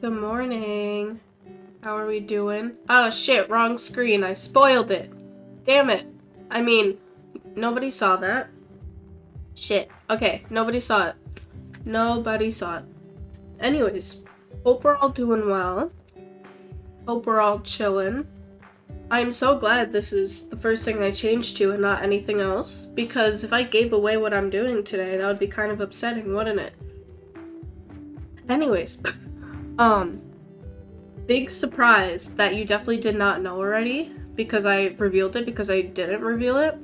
Good morning. How are we doing? Oh shit, wrong screen. I spoiled it. Damn it. I mean, nobody saw that. Shit. Okay, nobody saw it. Nobody saw it. Anyways, hope we're all doing well. Hope we're all chilling. I'm so glad this is the first thing I changed to and not anything else, because if I gave away what I'm doing today, that would be kind of upsetting, wouldn't it? Anyways, big surprise that you definitely did not know already, because I revealed it because I didn't reveal it.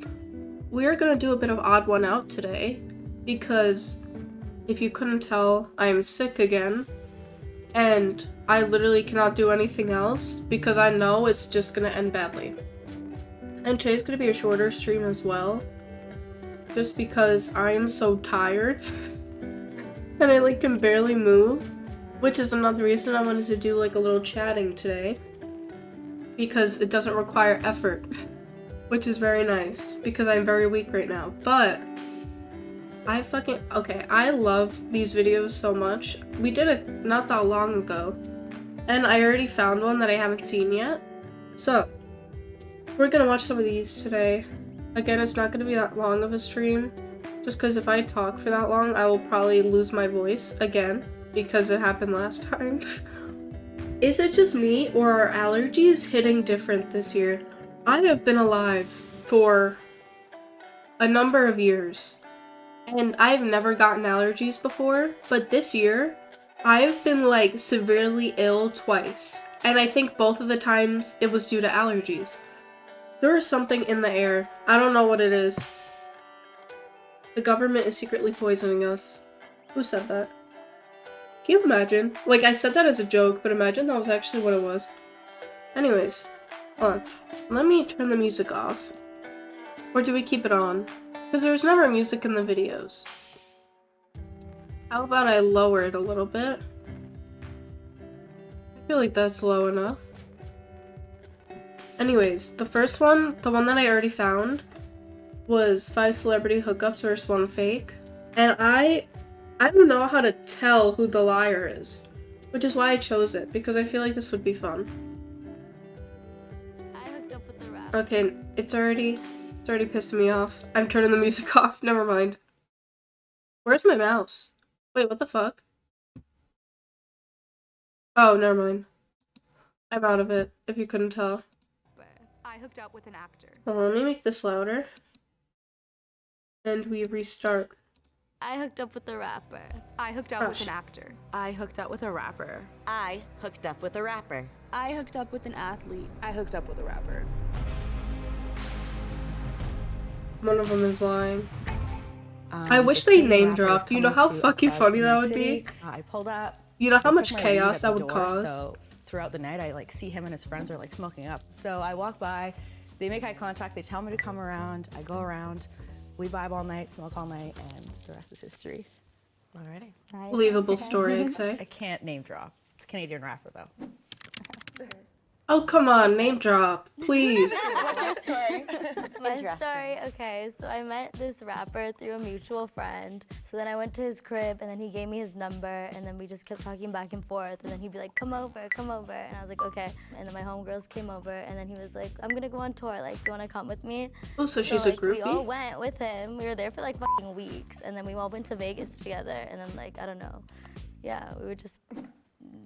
We're gonna do a bit of odd one out today, because if you couldn't tell, I'm sick again, and I literally cannot do anything else because I know it's just gonna end badly. And today's gonna be a shorter stream as well, just because I am so tired and I can barely move, which is another reason I wanted to do a little chatting today, because it doesn't require effort, which is very nice because I'm very weak right now. But I love these videos so much. We did it not that long ago, and I already found one that I haven't seen yet. So, we're gonna watch some of these today. Again, it's not gonna be that long of a stream, just because if I talk for that long, I will probably lose my voice again, because it happened last time. Is it just me, or are allergies hitting different this year? I have been alive for a number of years, and I've never gotten allergies before, but this year, I've been severely ill twice, and I think both of the times it was due to allergies. There is something in the air. I don't know what it is. The government is secretly poisoning us. Who said that? Can you imagine? I said that as a joke, but imagine that was actually what it was. Anyways, hold on. Let me turn the music off. Or do we keep it on? Because there's never music in the videos. How about I lower it a little bit? I feel like that's low enough. Anyways, the first one, the one that I already found, was 5 celebrity hookups versus 1 fake. And I don't know how to tell who the liar is, which is why I chose it, because I feel like this would be fun. I hooked up with the rap. Okay, it's already pissing me off. I'm turning the music off. Never mind. Where's my mouse? Wait, what the fuck? Oh, never mind. I'm out of it, if you couldn't tell. I hooked up with an actor. Hold on, let me make this louder. And we restart. I hooked up with the rapper. I hooked up with an actor. I hooked up with a rapper. I hooked up with a rapper. I hooked up with an athlete. I hooked up with a rapper. One of them is lying. I wish they name dropped. You know how fucking funny that would be? I pulled up. You know how much took my weed chaos at that the would door, cause? So throughout the night, I see him and his friends are smoking up. So I walk by, they make eye contact, they tell me to come around. I go around, we vibe all night, smoke all night, and the rest is history. Alrighty. Believable story, I'd say. I can't name drop. It's a Canadian rapper though. Oh, come on, name drop, please. What's your story? My story, okay, so I met this rapper through a mutual friend. So then I went to his crib, and then he gave me his number, and then we just kept talking back and forth. And then he'd be like, come over. And I was like, okay. And then my homegirls came over, and then he was like, I'm gonna go on tour. You wanna come with me? Oh, so she's a groupie? We all went with him. We were there for fucking weeks. And then we all went to Vegas together. And then I don't know. Yeah, we were just...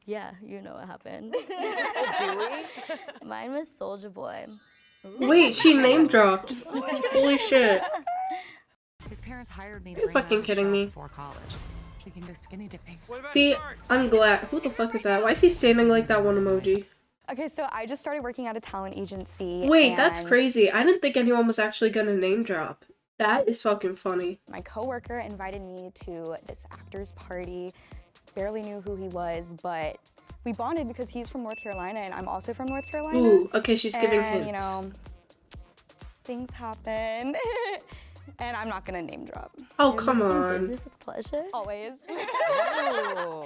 Yeah, you know what happened. Do we? Mine was Soulja Boy. Wait, she name dropped. Holy shit. His parents hired me Are to you bring him fucking out to kidding shop me? before college. We can go skinny dipping. See, I'm glad. Who the fuck is that? Why is he standing like that one emoji? Okay, so I just started working at a talent agency. Wait, that's and crazy. I didn't think anyone was actually gonna name drop. That is fucking funny. My coworker invited me to this actor's party. Barely knew who he was, but we bonded because he's from North Carolina and I'm also from North Carolina. Ooh, okay, she's giving and, hints. Things happen. And I'm not gonna name drop. Oh, You're come mixing on. Business with pleasure? Always. Ooh.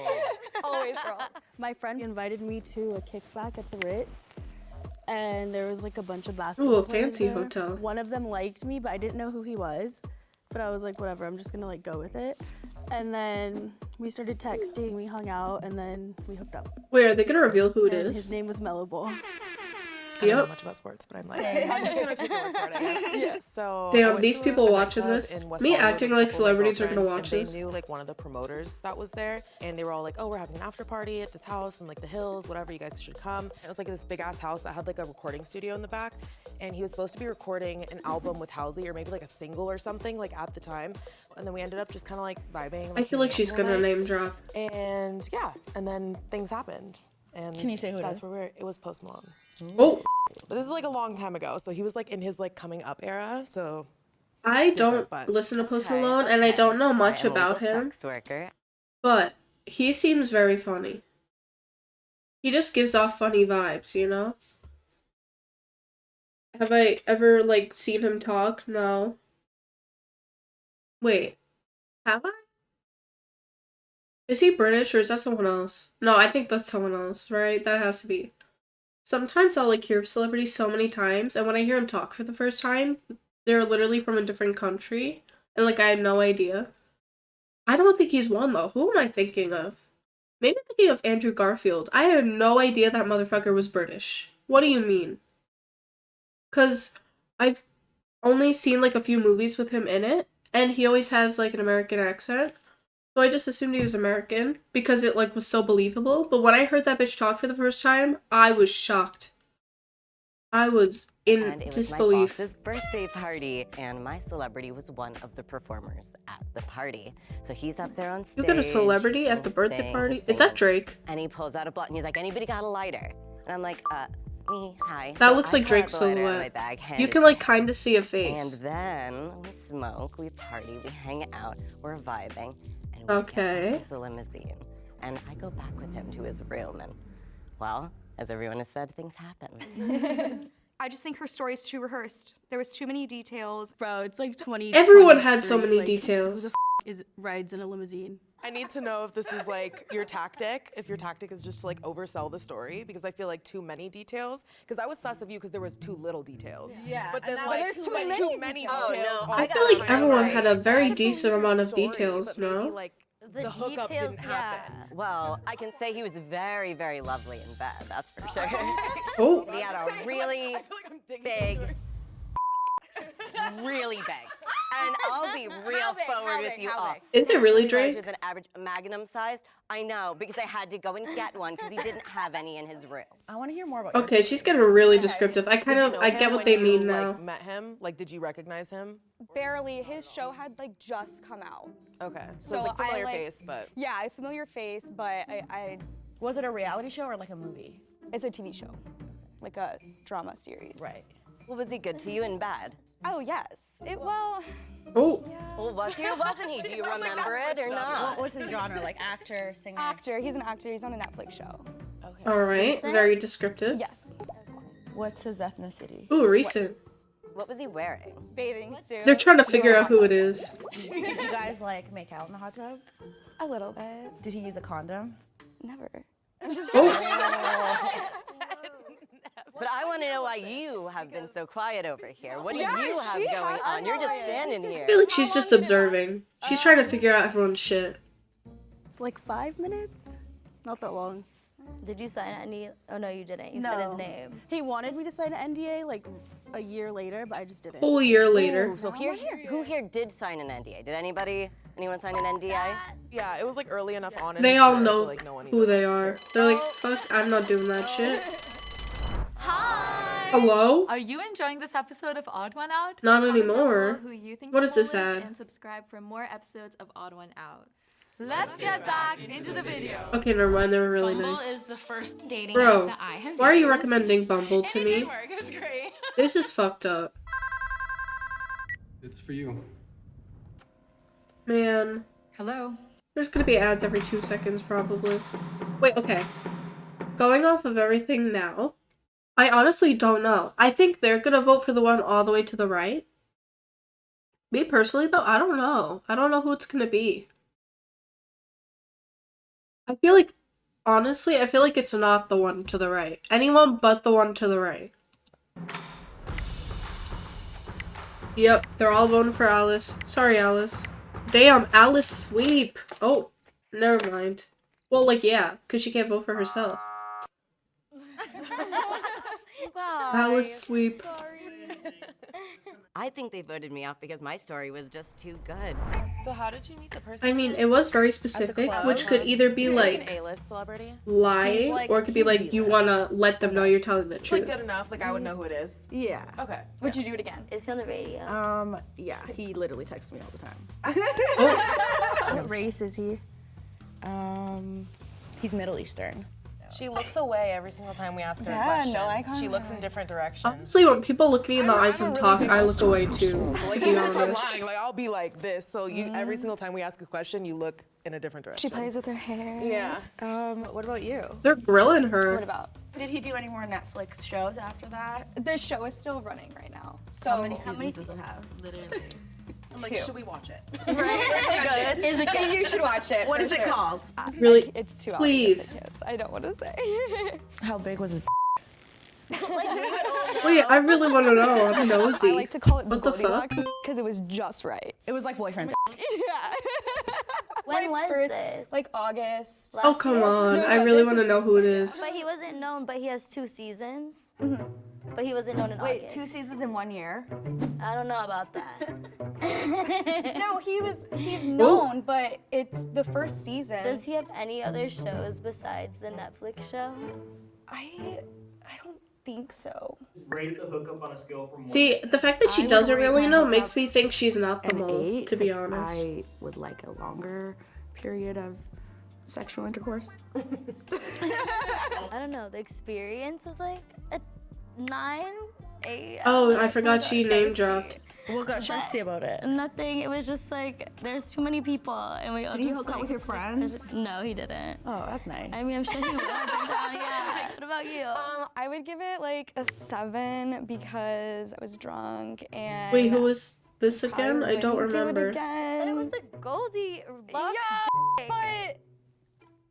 Always, girl. My friend invited me to a kickback at the Ritz, and there was a bunch of basketball Ooh, a players fancy there. hotel. One of them liked me, but I didn't know who he was. But I was like, whatever, I'm just gonna go with it. And then we started texting, we hung out, and then we hooked up. Wait, are they gonna reveal who it And is? his name was Mellow Ball. I don't know Yep. much about sports, but I'm like, I'm just gonna take a word for it, I guess. Yeah. So Damn, I went these to people a watching nightclub this, in West me Hollywood acting with a like couple of my celebrities are gonna girlfriends, watch and this. They knew like one of the promoters that was there, and they were all like, "Oh, we're having an after party at this house in like the hills, whatever. You guys should come." And it was like this big ass house that had like a recording studio in the back, and he was supposed to be recording an album with Halsey or maybe like a single or something like at the time, and then we ended up just kind of like vibing. I feel like she's hanging out gonna the whole name drop. night. And yeah, and then things happened. And Can you say who it that's is? where it was Post Malone. Oh, But this is like a long time ago, so he was like in his like coming up era. So I don't but- listen to Post Malone, and I don't know much I'm a about legal him, sex worker. but he seems very funny. He just gives off funny vibes, you know? Have I ever, like, seen him talk? No. Wait. Have I? Is he British, or is that someone else? No, I think that's someone else, right? That has to be. Sometimes I'll, like, hear celebrities so many times, and when I hear him talk for the first time, they're literally from a different country, and, like, I have no idea. I don't think he's one, though. Who am I thinking of? Maybe I'm thinking of Andrew Garfield. I had no idea that motherfucker was British. What do you mean? Because I've only seen, like, a few movies with him in it, and he always has, like, an American accent. So I just assumed he was American, because it, like, was so believable. But when I heard that bitch talk for the first time, I was shocked. I was in And it was disbelief. my boss's birthday party, and my celebrity was one of the performers at the party. So he's up there on stage. You got a celebrity he's at the doing his birthday thing, party? he's Is that singing, Drake? And he pulls out a blunt, and he's like, "Anybody got a lighter?" And I'm like, me, hi. That So looks I like pull out Drake's the lighter out of my silhouette. bag, hand You it can, to like, him. kind of see a And face. then we smoke, we party, we hang out, we're vibing, and we Okay. get out of the limousine. And I go back with him to his room, and well, as everyone has said, things happen. I just think her story is too rehearsed. There was too many details. Bro, it's like 20. Everyone had so 23, many like, details. Who the is rides in a limousine? I need to know if this is like your tactic, if your tactic is just to like oversell the story, because I feel like too many details. Because I was sus of you because there was too little details. Yeah. But then like there's too many too many details. details. no, I also feel like kinda everyone like- had a very I could believe decent your amount of story, details, but maybe, no? like, the hookup details, didn't happen. Well, I can say he was very, very lovely in bed, that's for sure. Oh, He had a really I feel like I'm digging big, into it. really big. And I'll be real forward with you all. is it really Larger Drake? than average Magnum size? I know, because I had to go and get one because he didn't have any in his room. I want to hear more about your Okay, she's getting really descriptive. I kind Did you of, know I him get what when they you, mean like, now. met him? Like, did you recognize him? Barely. His show had like just come out. Okay. So, So it's like I, familiar like- face, but Yeah, a familiar face, but I Was it a reality show or like a movie? it's a TV show, like a drama series. Right. Well, was he good to you in bed? Oh yes. Well, Oh, Well, was he or wasn't he? Do you I'm like, remember that's it or switched up. not? What was his genre? Like actor, singer? actor. He's an actor. He's on a Netflix show. all right. Recent? Very descriptive. Yes. What's his ethnicity? Ooh, recent. What was he wearing? Bathing suit. They're trying to figure out who it is. Did you guys like make out in the hot tub? a little bit. Did he use a condom? Never. Oh, But I want to know why you have been so quiet over here. What do Yeah, you have she going has on? You're just quiet. standing here. I feel like she's just observing. She's trying to figure out everyone's shit. Like 5 minutes? Not that long. Did you sign any? Oh no, you didn't. You said his name. He wanted me to sign an NDA like a year later, but I just didn't. Whole year later. So who here did sign an NDA? Did anyone sign an NDA? yeah, it was like early enough on. in They his all career, I feel know like no one who even they are. They're like, fuck, I'm not doing that shit. Hello? Are you enjoying this episode of Odd One Out? Not Comment down anymore. below Who you think What the is this poll ad? And subscribe for more episodes of Odd One Out. Let's get back into the video. Okay, never mind. They were really Bumble nice. is the first dating Bro, app that I have why are you used. recommending Bumble to And it me? did work. It was great. This is fucked up. It's for you. Man. Hello. There's gonna be ads every 2 seconds, probably. Wait, okay. Going off of everything now, I honestly don't know. I think they're gonna vote for the one all the way to the right. Me personally, though, I don't know. I don't know who it's gonna be. I feel like, honestly, I feel like it's not the one to the right. Anyone but the one to the right. Yep, they're all voting for Alice. Sorry, Alice. Damn, Alice Sweep. Oh, never mind. Well, like, yeah, because she can't vote for herself. Alice Sweep. I think they voted me off because my story was just too good. So how did you meet the person? I mean, it was very specific, club? which could either be Is he like an A-list celebrity? lying, or it could be like you wanna let them know you're telling the It's like truth. good enough. Like I would know who it is. Yeah. Okay. Would you do it again? Is he on the radio? Yeah, he literally texts me all the time. What race is he? He's Middle Eastern. She looks away every single time we ask her a Yeah, question. no eye She looks in different directions. Honestly, when people look me in the eyes and talk, I look away too. To Like be even if I'm honest. lying, like I'll be like this. So you every single time we ask a question, you look in a different direction. She plays with her hair. Yeah. What about you? They're grilling her. What about? Did he do any more Netflix shows after that? The show is still running right now. So How many seasons does it have? Literally. I'm like, should we watch it? good? Is it good? You should watch it. What for is it sure. called? Really? It's 2 hours. Please. I don't want to say. How big was his? Wait, I really want to know. I'm nosy. I like to call it What the fuck? because it was just right. It was like boyfriend. Yeah. When was First, this? like August. Oh, come on. I really want to know who it is. But he wasn't known, but he has 2 seasons. But he wasn't known in Wait, August. 2 seasons in 1 year? I don't know about that. No, he's known, but it's the first season. Does he have any other shows besides the Netflix show? I don't think so. Rate the hookup on a scale from See, the fact that she doesn't really know makes me think she's not the mole, to be honest. I would like a longer period of sexual intercourse. I don't know. The experience was like a 9, 8. Oh, I forgot she name dropped. What got shifty about it? Nothing. It was just like there's too many people, and we all Did he just hook up like, with your friends? No, he didn't. Oh, that's nice. I mean, I'm sure he would have been down. Yeah. What about you? I would give it like a 7 because I was drunk and. Wait, who was this again? I don't wouldn't do it remember. again. But it was the Goldie Bucks. Yeah, but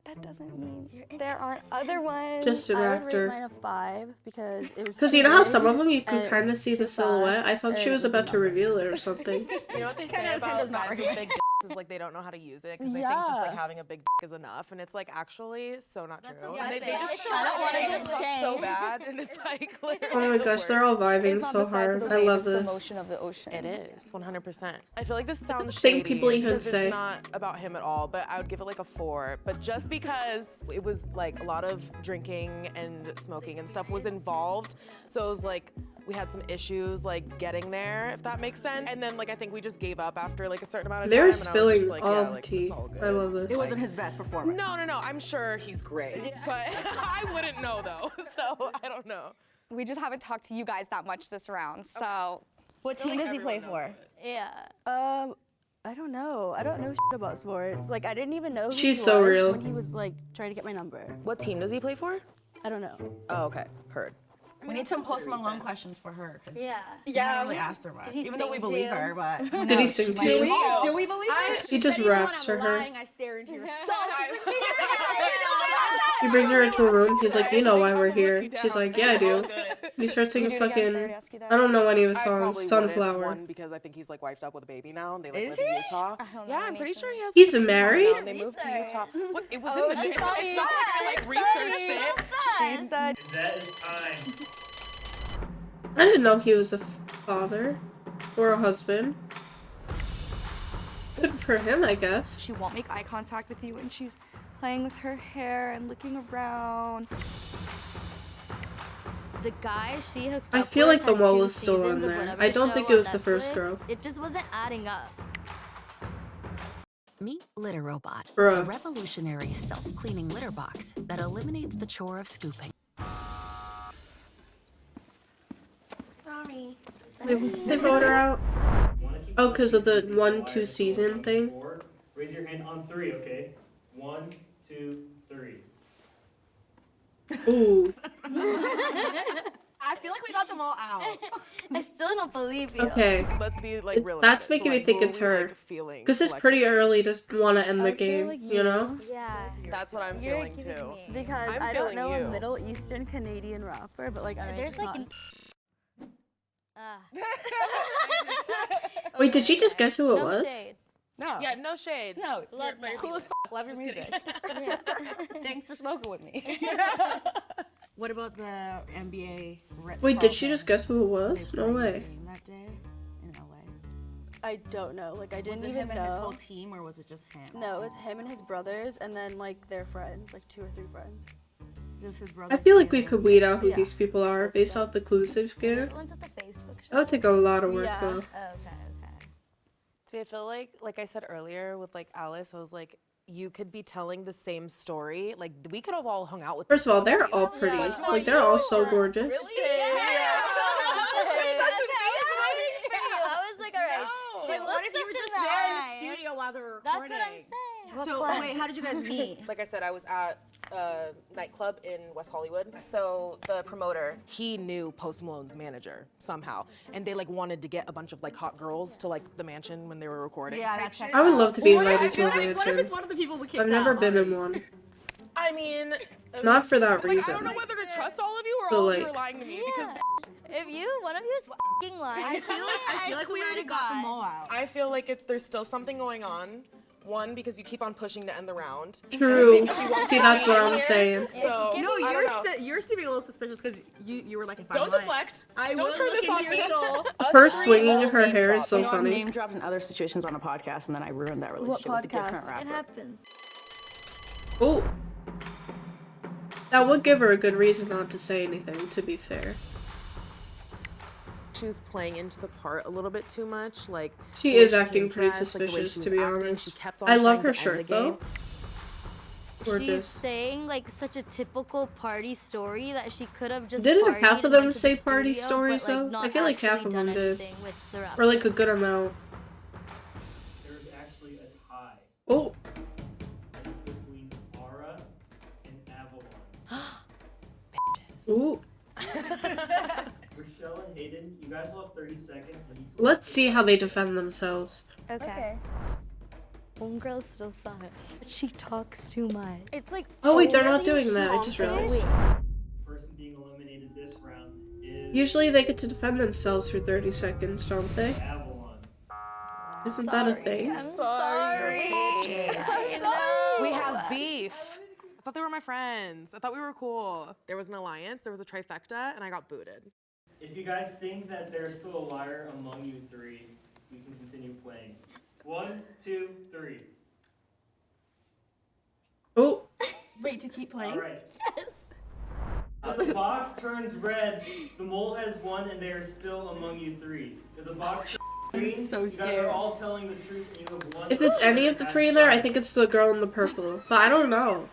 that doesn't mean there aren't other ones. Just an I would actor. rate mine a 5 because it was. Because you know how big some of them you can and it kind of was see too the silhouette? fast I thought she and was it about to nothing. reveal it or something. You know what they say 10 out of 10 about does not guys with big is like they don't know how to use it because they think just like Yeah. having a big is enough, and it's like actually so not true. what And I they say. just I don't wanna they just suck so change. bad, and it's like literally Oh my the gosh, they're worst. all vibing It's not so the size of hard. the I wave, love it's the this. motion of the ocean. It is 100%. I feel like this sounds the thing shady people even because say. it's not about him at all, but I would give it like a 4. But just because it was like a lot of drinking and smoking and stuff was involved, so it was like we had some issues like getting there, if that makes sense. And then like I think we just gave up after like a certain amount of time. They're and I was spilling just like, all yeah, the like, tea. it's all good. I love this. It wasn't his best performance. No, I'm sure he's great, but I wouldn't know though, so I don't know. We just haven't talked to you guys that much this round, so. What team does he play for? Yeah. I don't know. I don't know shit about sports. Like I didn't even know who She's he so was real. when he was like trying to get my number. What team does he play for? I don't know. Oh, okay, heard. We need some Post Malone questions for her. 'Cause Yeah. we haven't really asked her much. Did he Even though we sing believe too? her, but Did he sing to you? do we believe her? He just raps for her. I stare into your He brings her into a room. He's like, "You know why we're here?" She's like, "Yeah, I do." He starts singing Do it again if I fucking. already asked you that. I don't know any of his I songs. probably Sunflower. wouldn't, one, because I think he's like wifed up with a baby now, and they like Is live in he? Utah. don't know Yeah, I'm pretty sure he has. He's like, a baby married? now, and they moved to Utah. What? It was in the shit. It's not like I like researched it. She said. That is time. I didn't know he was a father or a husband. Good for him, I guess. She won't make eye contact with you when she's playing with her hair and looking around. The guy she hooked I up feel with like the had mole 2 is still on seasons of there. whatever I don't show think it on was the first Netflix. girl. It just wasn't adding up. Meet Litter Robot, Bruh. a revolutionary self-cleaning litter box that eliminates the chore of scooping. Sorry. They vote her out. Wanna keep Oh, 'cause of the quiet 1-2 until season thing? 4. Raise your hand on 3, okay? 1, 2, 3. Ooh. I feel like we got them all out. I still don't believe you. Okay. Let's be like real. That's about it. making So, me like, think who it's are we, her. like, feeling Because it's pretty early to want to end the I feel game, like you know? Yeah. That's what I'm You're feeling giving too. me- Because I'm I don't feeling know you. a Middle Eastern Canadian rapper, but like I There's like an. Wait, did she just guess who it No was? shade. No. Yeah, no shade. No. Love You're that. cool as love your music. Yeah. Thanks for smoking with me. What about the NBA Ritz Wait, did she Carlton? just guess who it was? They No played way. the game that day in LA. I don't know. Like, I didn't Was it even him know. and his whole team, or was it just him? No, it was him and his brothers, and then like their friends, like 2 or 3 friends. Just his I brothers feel like we together? could weed out who Yeah. these people are based off the clues they've given. The ones at the Facebook shop. That would take a lot of work Yeah. though. Oh, okay. See, I feel like I said earlier with like Alice, I was like, you could be telling the same story. Like we could have all hung out with. First of all, these they're celebrities. all pretty. Yeah. Like they're all so gorgeous. I was like, all right. She Like, looks what if you us were in just the there in eye. the studio while they were That's recording? what I'm saying. So wait, how did you guys meet? Like I said, I was at a nightclub in West Hollywood. So the promoter, he knew Post Malone's manager somehow, and they like wanted to get a bunch of like hot girls to like the mansion when they were recording. Yeah, that checks I would out. love to be What if- invited to a what if it's mansion. one of the people we kicked I've never out? been in one. I mean, Not for that like, I reason. don't know whether to trust all of you or But, all of you like- are lying to me because If one of you is f***ing lying, I feel like we swear already to got the God. mole out. I feel like there's still something going on. One, because you keep on pushing to end the round. True. Maybe she won't See, be that's what in I'm here. saying. So, No, I don't know. you're seeming a little suspicious because you were like, if I'm Don't lying, deflect. I Don't will turn look this into on your me. soul. Us Her three swinging all her name hair drop. is so You know, I've funny. name dropped in other situations on a podcast, and then I ruined that relationship with a different podcast? rapper. It happens. Oh. That would give her a good reason not to say anything, to be fair. She was playing into the part a little bit too much. Like She the way is came acting pretty dressed, like, the way suspicious, she to was be acting, honest. She kept on I love trying her to end shirt, the though. game. She's Gorgeous. saying like such a typical party story that she could have just. Didn't partied half of and them went to say the party studio, stories, but, like, though? not I feel like half actually of them done did. anything with the rapper. Or like a good amount. There's actually a tie Oh. between Aura and Avalon. Ooh. Rochelle and Hayden, you guys will have 30 seconds. Let's see how they defend themselves. Okay. Homegirl still sucks. She talks too much. It's like. Oh wait, they're not doing that. I just realized. Person being eliminated this round is Usually they get to defend themselves for 30 seconds, don't they? Avalon. Isn't that a thing? I'm sorry. I know. We have beef. I thought they were my friends. I thought we were cool. There was an alliance, there was a trifecta, and I got booted. If you guys think that there's still a liar among you three, we can continue playing. 1, 2, 3. Oh. Wait, to keep All playing? right. Yes. If the box turns red, the mole has won, and they are still among you three. If the box turns green, so you guys scared. are all telling the truth, and you have one. If it's any of the three in there, I think it's the girl in the purple. But I don't know.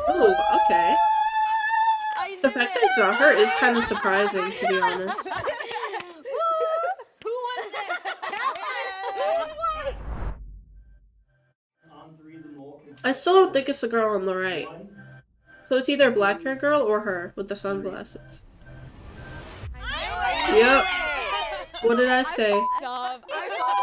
Oh, okay. The fact that it's not her is kind of surprising, to be honest. Who was it? On 3, the mole can I still don't think it's the girl on the right. one. So it's either black hair girl or her with the sunglasses. Yep. What did I say? I fucked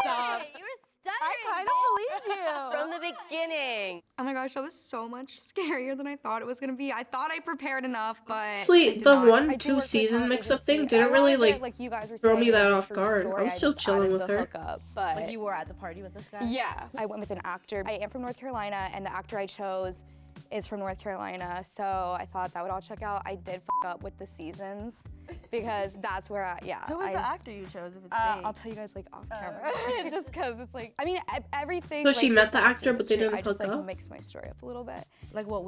up. You were stuttering. I kind of believed you. From the beginning. Oh my gosh, that was so much scarier than I thought it was gonna be. I thought I prepared enough, but I Honestly, did the not. 1-2 season mix-up thing didn't really you guys were throw saying me it was that a off true guard. story, I'm I still just chilling added with the her. hookup, but Like you were at the party with this guy? yeah, I went with an actor. I am from North Carolina, and the actor I chose is from North Carolina, so I thought that would all check out. I did fuck up with the seasons because that's where Who was the actor you chose if it's fake? I'll tell you guys like off camera, just because it's like, I mean, everything. So she like, met the with actor, is but they true. didn't I just hook like up? mix my story up a little bit. Like what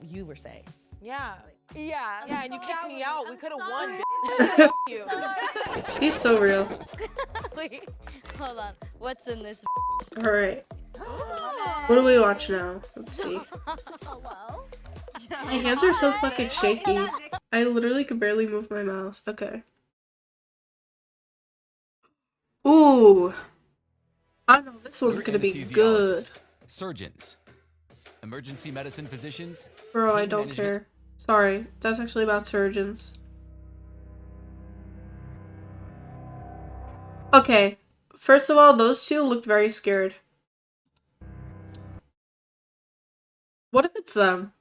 you were saying. Yeah. Yeah. Yeah, and you kicked me out. We could have won, sorry. bitch. Fuck you. She's so real. Wait, hold on. What's in this? Alright. What do we watch now? Let's see. My hands are so fucking shaky. I literally could barely move my mouse. Okay. Ooh. I know this one's gonna be good. Anesthesiologists, surgeons, emergency medicine physicians. Bro, I pain don't management- care. Sorry. That's actually about surgeons. Okay. First of all, those two looked very scared. What if it's them?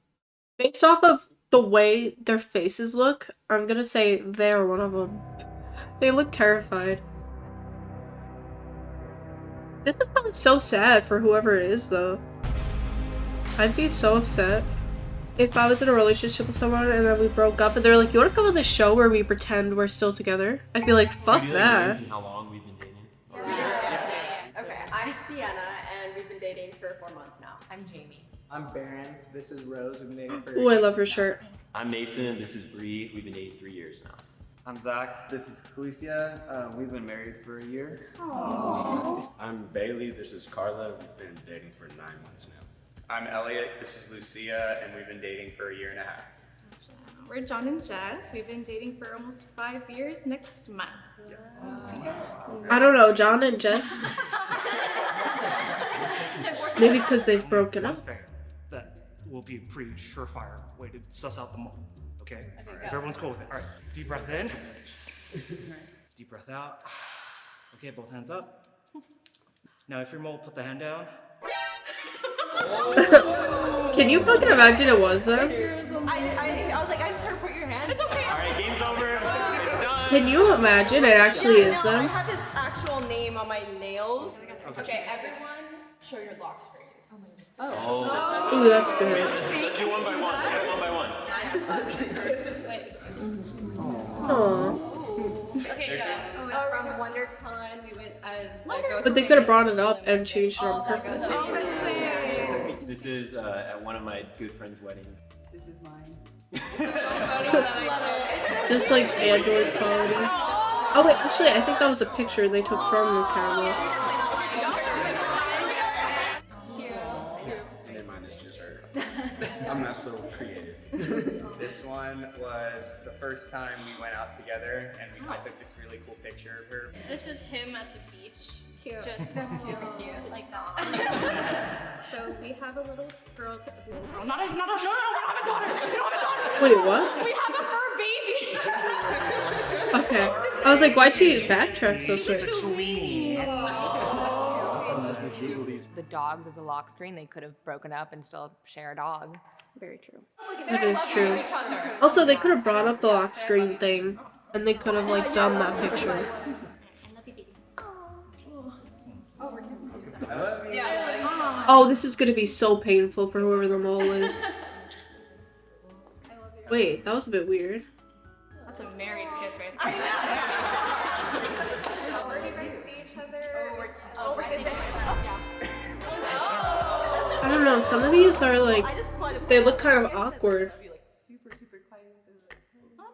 Based off of the way their faces look, I'm gonna say they're one of them. They look terrified. This is probably so sad for whoever it is, though. I'd be so upset if I was in a relationship with someone and then we broke up and they're like, you want to come on this show where we pretend we're still together? I'd be like, fuck that. How long we've been dating? Okay, I'm Sienna, and we've been dating for 4 months now. I'm Jamie. I'm Baron. This is Rose. We've been dating for. Ooh, I love her shirt. I'm Mason. This is Bree. We've been dating 3 years now. I'm Zach. This is Khaleesi. We've been married for a year. I'm Bailey. This is Carla. We've been dating for 9 months now. I'm Elliot. This is Lucia, and we've been dating for a year and a half. We're John and Jess. We've been dating for almost 5 years next month. I don't know, John and Jess. Maybe because they've broken up. That will be a pretty surefire way to suss out the mole. Okay? If everyone's cool with it. All right, deep breath in. Deep breath out. Okay, both hands up. Now, if you're mole, put the hand down. Can you fucking imagine it was them? I was like, I just heard put your hand. It's okay. All right, game's over. It's done. Can you imagine it actually is I them? have his actual name on my nails. Okay, everyone, show your lock screens. Oh. Ooh, that's good. Let's do one by one. One by one. Aww. Okay, go. From WonderCon, we went as a ghost. But they could have brought it up and changed it on purpose. This is at one of my good friends' weddings. This is mine. Just like Android quality. Oh wait, actually I think that was a picture they took from the camera. And then mine is just her. I'm not so creative. This one was the first time we went out together, and I took this really cool picture of her. This is him at the beach. Cute. Just cute, like that. So we have a little girl. No, we don't have a daughter. We don't have a daughter. Wait, what? We have a fur baby. Okay. I was like, why'd she backtrack so quick? The dogs as a lock screen, they could have broken up and still share a dog. Very true. That is true. Also, they could have brought up the lock screen thing, and they could have like done that picture. Oh, this is gonna be so painful for whoever the mole is. Wait, that was a bit weird. That's a married kiss right there. Where do you guys see each other? We're kissing. I don't know, some of these are like, they look kind of awkward. That's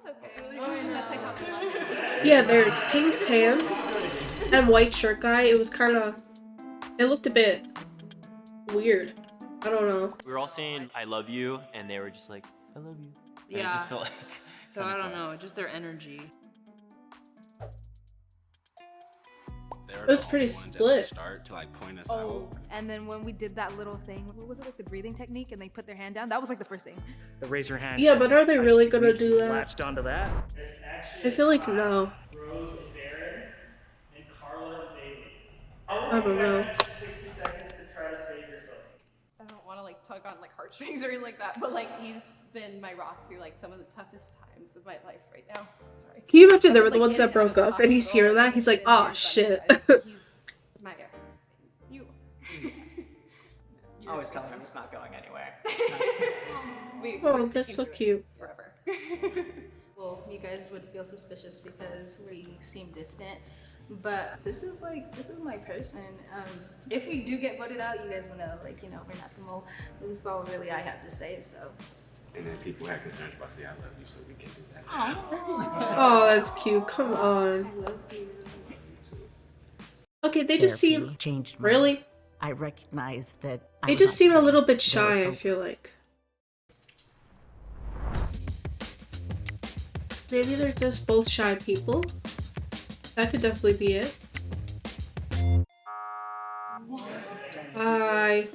okay. That's like how we love it. Yeah, there's pink pants and white shirt guy. It was kind of, it looked a bit weird. I don't know. We were all saying "I love you," and they were just like, "I love you." And Yeah. It just felt like. So I don't know, just their energy. It was pretty split. Start to like point us Oh, out. and then when we did that little thing, what was it, like the breathing technique, and they put their hand down? That was like the first thing. The raise your hand. Yeah, but are they really gonna do that? Latched onto that. I feel like no. Rose and Baron, and Carla and Bailey. I don't know. 60 seconds to try to save yourself. I don't want to like tug on like heartstrings or anything like that, but like he's been my rock through like some of the toughest times of my life right now. Sorry. Can you imagine they were the ones that broke up and he's hearing that? He's like, oh shit. He's my everything. You. I always tell her I'm just not going anywhere. Oh, that's so cute. Forever. Well, you guys would feel suspicious because we seem distant, but this is my person. If we do get voted out, you guys will know, like, you know, we're not the mole. This is all really I have to say, so. And then people had concerns about the I love you, so we can do that. Oh, that's cute. Come on. Okay, they just seem changed my really. life. I recognize that. They just seem a little bit shy, I feel like. Maybe they're just both shy people. That could definitely be it. I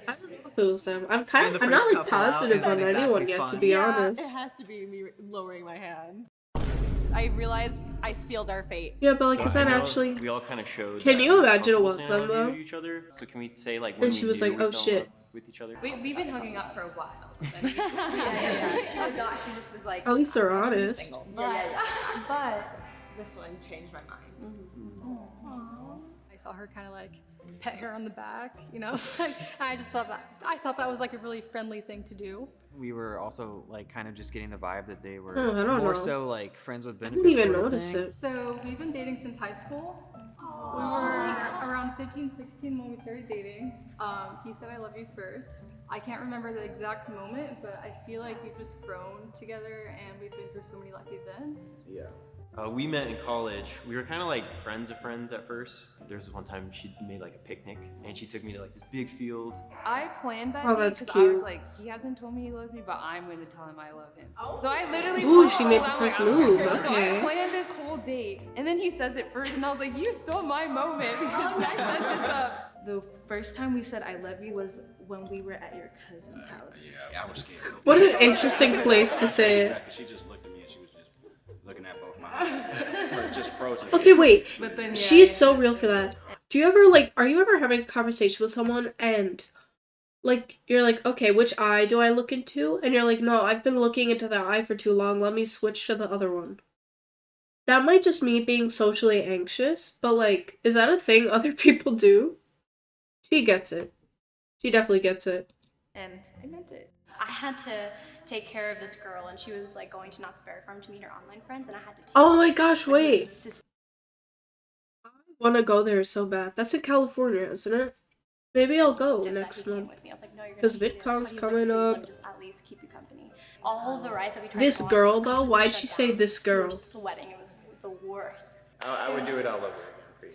don't know if it was them. I'm not like positive on anyone yet, to be honest. It has to be me lowering my hand. I realized I sealed our fate. Yeah, but like, So was I that know actually? We all kind of showed. Can that you we were imagine it comfortable was saying them, I love though? you to each other. So can we say like? And when she we was knew like, we "Oh, fell in shit." love with each other. We've been hooking up for a while. She did not. She just was like. At least they're I'm actually honest. single. But This one changed my mind. I saw her kind of like pet her on the back, you know. And I thought that was like a really friendly thing to do. We were also like kind of just getting the vibe that they were Oh, I don't more know. so like friends with I benefits. didn't even sort of notice thing. it. So we've been dating since high school. We were around 15, 16 when we started dating. He said I love you first. I can't remember the exact moment, but I feel like we've just grown together and we've been through so many life events. Yeah. We met in college. We were kind of like friends of friends at first. There was one time she made like a picnic and she took me to like this big field. I planned that Oh, date that's 'cause I was cute. like, he hasn't told me he loves me, but I'm going to tell him I love him. So I literally Ooh, planned she it. made the I'm first like, I don't move, care. So I okay. planned this whole date, and then he says it first, and I was like, you stole my moment because I set this up. The first time we said I love you was when we were at your cousin's house. Yeah, I was scared. What an interesting place to say it. She just looked at me and she was just looking at both my eyes. Or just frozen. Okay, wait. But then, yeah, She's so real for that. Do you ever like? Are you ever having a conversation with someone and like you're like, okay, which eye do I look into? And you're like, no, I've been looking into that eye for too long. Let me switch to the other one. That might just me being socially anxious, but like, is that a thing other people do? She gets it. She definitely gets it. And I meant it. I had to take care of this girl, and she was like going to Knott's Berry Farm to meet her online friends, and I had to take Oh my gosh, wait. This I want to go there so bad. That's in California, isn't it? Maybe I'll go next month. with me. I was like, no, you're Because gonna be there. VidCon's He was like, coming "Please, let up. me just at least keep you company. All the rides that we tried This to go on, girl, the though? company Why'd shut she say down. this We were girl? sweating. It was the worst. I would do it all over again for you.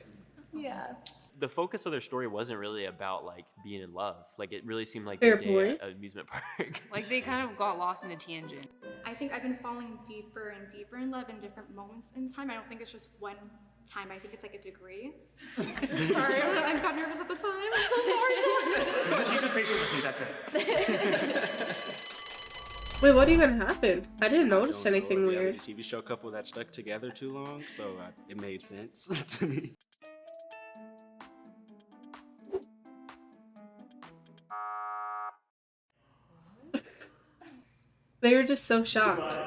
Yeah. The focus of their story wasn't really about like being in love. Like it really seemed like Fair their day point. at an amusement park. Like they kind of got lost in a tangent. I think I've been falling deeper and deeper in love in different moments in time. I don't think it's just one time. I think it's like a degree. Sorry, I got nervous at the time. I'm so sorry, George. She's just patient with me, that's it. Wait, what even happened? I didn't notice Don't know, anything a weird. reality TV show couple that stuck together too long, so it made sense to me. They were just so shocked.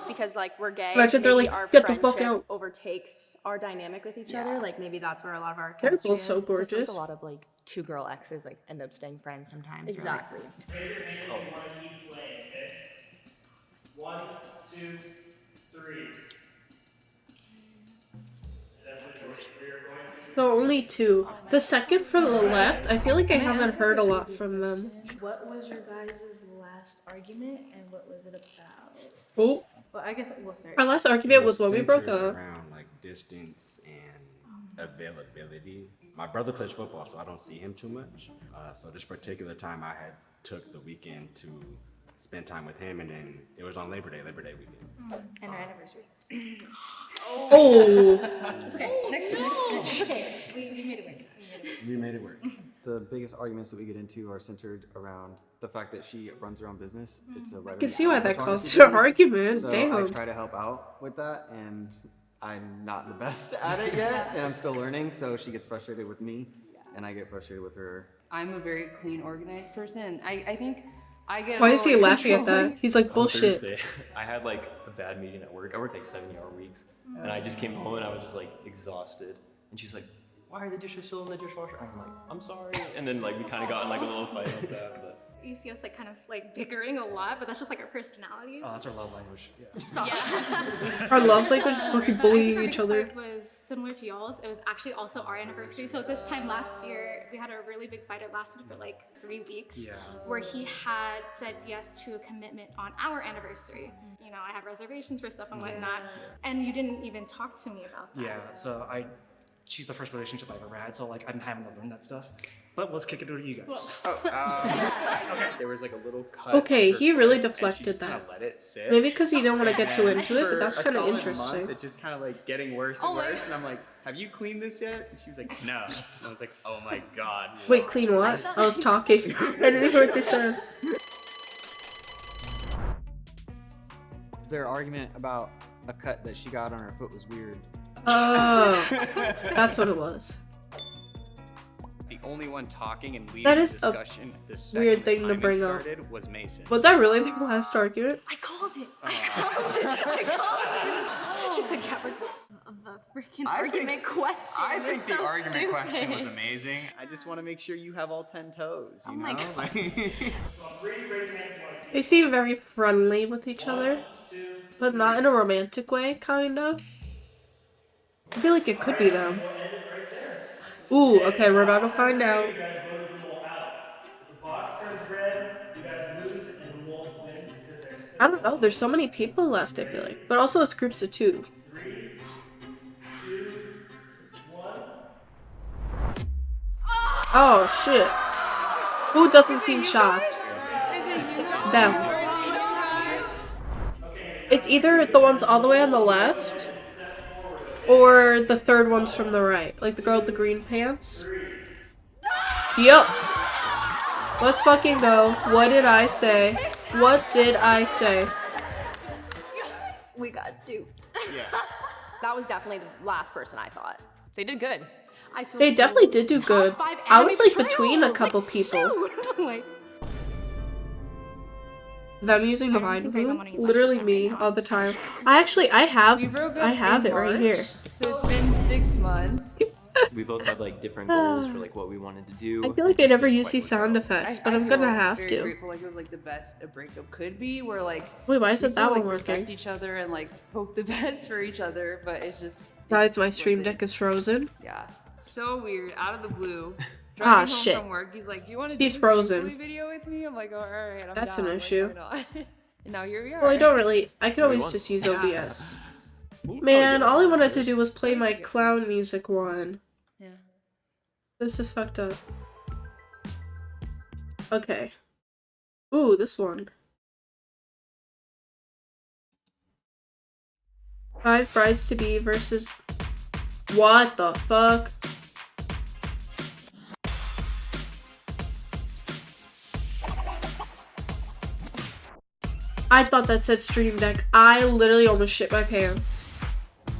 Because like we're gay, Imagine they're maybe like, our "Get the fuck friendship out." overtakes our dynamic with each other. Like maybe that's where a lot of our They're chemistry both so is. So I feel gorgeous. like a lot of like two girl exes like end up staying friends sometimes. right? Exactly. Raise your hand if you want to keep playing, okay? 1, 2, 3. That's what you're going to. So only two. The second from the left, I feel like I haven't heard a lot from them. What was your guys' last argument and what was it about? Oh, Well, I guess we'll start. our last argument was when we broke centered up. around like distance and availability. My brother plays football, so I don't see him too much. So this particular time, I had took the weekend to spend time with him, and then it was on Labor Day weekend. And our anniversary. Oh. It's okay. Next. It's okay. We made it work. We made it work. The biggest arguments that we get into are centered around the fact that she runs her own business. It's a I can see why that caused an argument. So I Damn. try to help out with that, and I'm not the best at it yet, and I'm still learning. So she gets frustrated with me, and I get frustrated with her. I'm a very clean, organized person. I think I get. Why a is he little, like, laughing at that? controlling. He's like, On bullshit. Thursday, I had like a bad meeting at work. I worked like 70-hour weeks, and I just came home and I was just like exhausted. And she's like, "Why are the dishes still in the dishwasher?" And I'm like, "I'm sorry." And then like we kind of got in like a little fight like that. But You see us like kind of like bickering a lot, but that's just like our personalities. Oh, that's our love language. Yeah. So, Our love language is fucking So I bullying think each our other. biggest fight was similar to y'all's. It was actually also our anniversary. So this time last year, we had a really big fight. It lasted for like 3 weeks. Yeah. Where he had said yes to a commitment on our anniversary. You know, I had reservations for stuff and whatnot, and you didn't even talk to me about that. Yeah, so she's the first relationship I've ever had, so like I'm having to learn that stuff. But let's kick it over to you guys. Okay. There was like a little cut. Okay, on her he really foot, and she deflected just kinda that. let it sit. Maybe because he didn't want to get too And into it, but for that's a kind of solid interesting. month, it's just kind of like getting worse and worse, and I'm like, "Have you cleaned this yet?" And she was like, "No." And I was like, "Oh my god." Wait, clean what? I was talking. I didn't hear what they said. Their argument about a cut that she got on her foot was weird. Oh, that's what it was. only one talking and leading That the is a discussion. The second weird the thing to timing bring up. started was Mason. Was that really the last argument? I called it. Oh. I called it. She said Capricorn. The freaking argument question. I was think the so argument question was stupid. amazing. I just want to make sure you have all 10 toes. You Oh my know? God. They seem very friendly with each other, but not in a romantic way, kinda. I feel like it could be them. Ooh, okay, we're about to find out. You guys voted the mole out. If the box turns red, you guys lose and the moles win because they're I don't know, there's so many people left, I feel like. But also it's groups of 2. 3, 2, 1. Oh, shit. Who doesn't seem shocked? Them. It's either the ones all the way on the left, or the third ones from the right. Like the girl with the green pants. Yup. Let's fucking go. What did I say? What did I say? We got duped. Yeah. That was definitely the last person I thought. They did good. I feel They definitely did do good. I was like anime between a betrayals, couple like, people. Like, Them using the Vine think I Boom, wanna eat my literally chicken me right now. all the time. I have We broke up it in right March, here. So it's been 6 months. We both had like different goals for like what we wanted to do. I feel like I never use these sound effects, but I'm gonna have very to. grateful, like it was like the best a breakup could be, where like Wait, why we isn't still, that like, one respect working? each other and like hope the best for each other, but it's just Guys, my stream deck is frozen. yeah, so weird out of the blue. Ah, Driving home shit. from work, he's like, "Do you want to She's do this frozen. Jubilee video with me?" I'm like, "Oh, all right, I'm That's down." an Like, issue. why not? And now here we are. Well, I don't really. I could What do you always want? just use OBS. Man, all I wanted to do was play my clown music one. Yeah. This is fucked up. Okay. Ooh, this one. 5 brides to be versus. What the fuck? I thought that said stream deck. I literally almost shit my pants.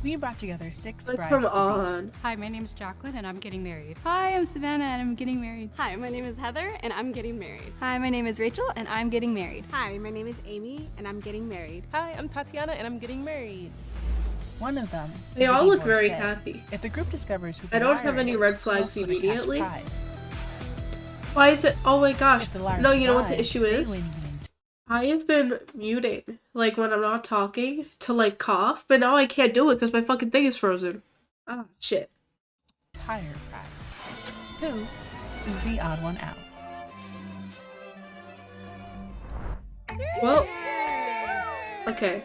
We brought together 6 Like, brides come to be. on. Hi, my name is Jacqueline and I'm getting married. Hi, I'm Savannah and I'm getting married. Hi, my name is Heather and I'm getting married. Hi, my name is Rachel and I'm getting married. Hi, my name is Amy and I'm getting married. Hi, I'm Tatiana and I'm getting married. One of them. They is a all look divorcee. very happy. If the group discovers who the I don't liar have any is, red they'll flags split a cash immediately. prize. Why is it? Oh my gosh. If the liar No, you know what the survives, issue they is? win I have been muting, like when I'm not talking, to like cough, but now I can't do it because my fucking thing is frozen. Ah, shit. entire prize. Who is the odd one out? Well, okay.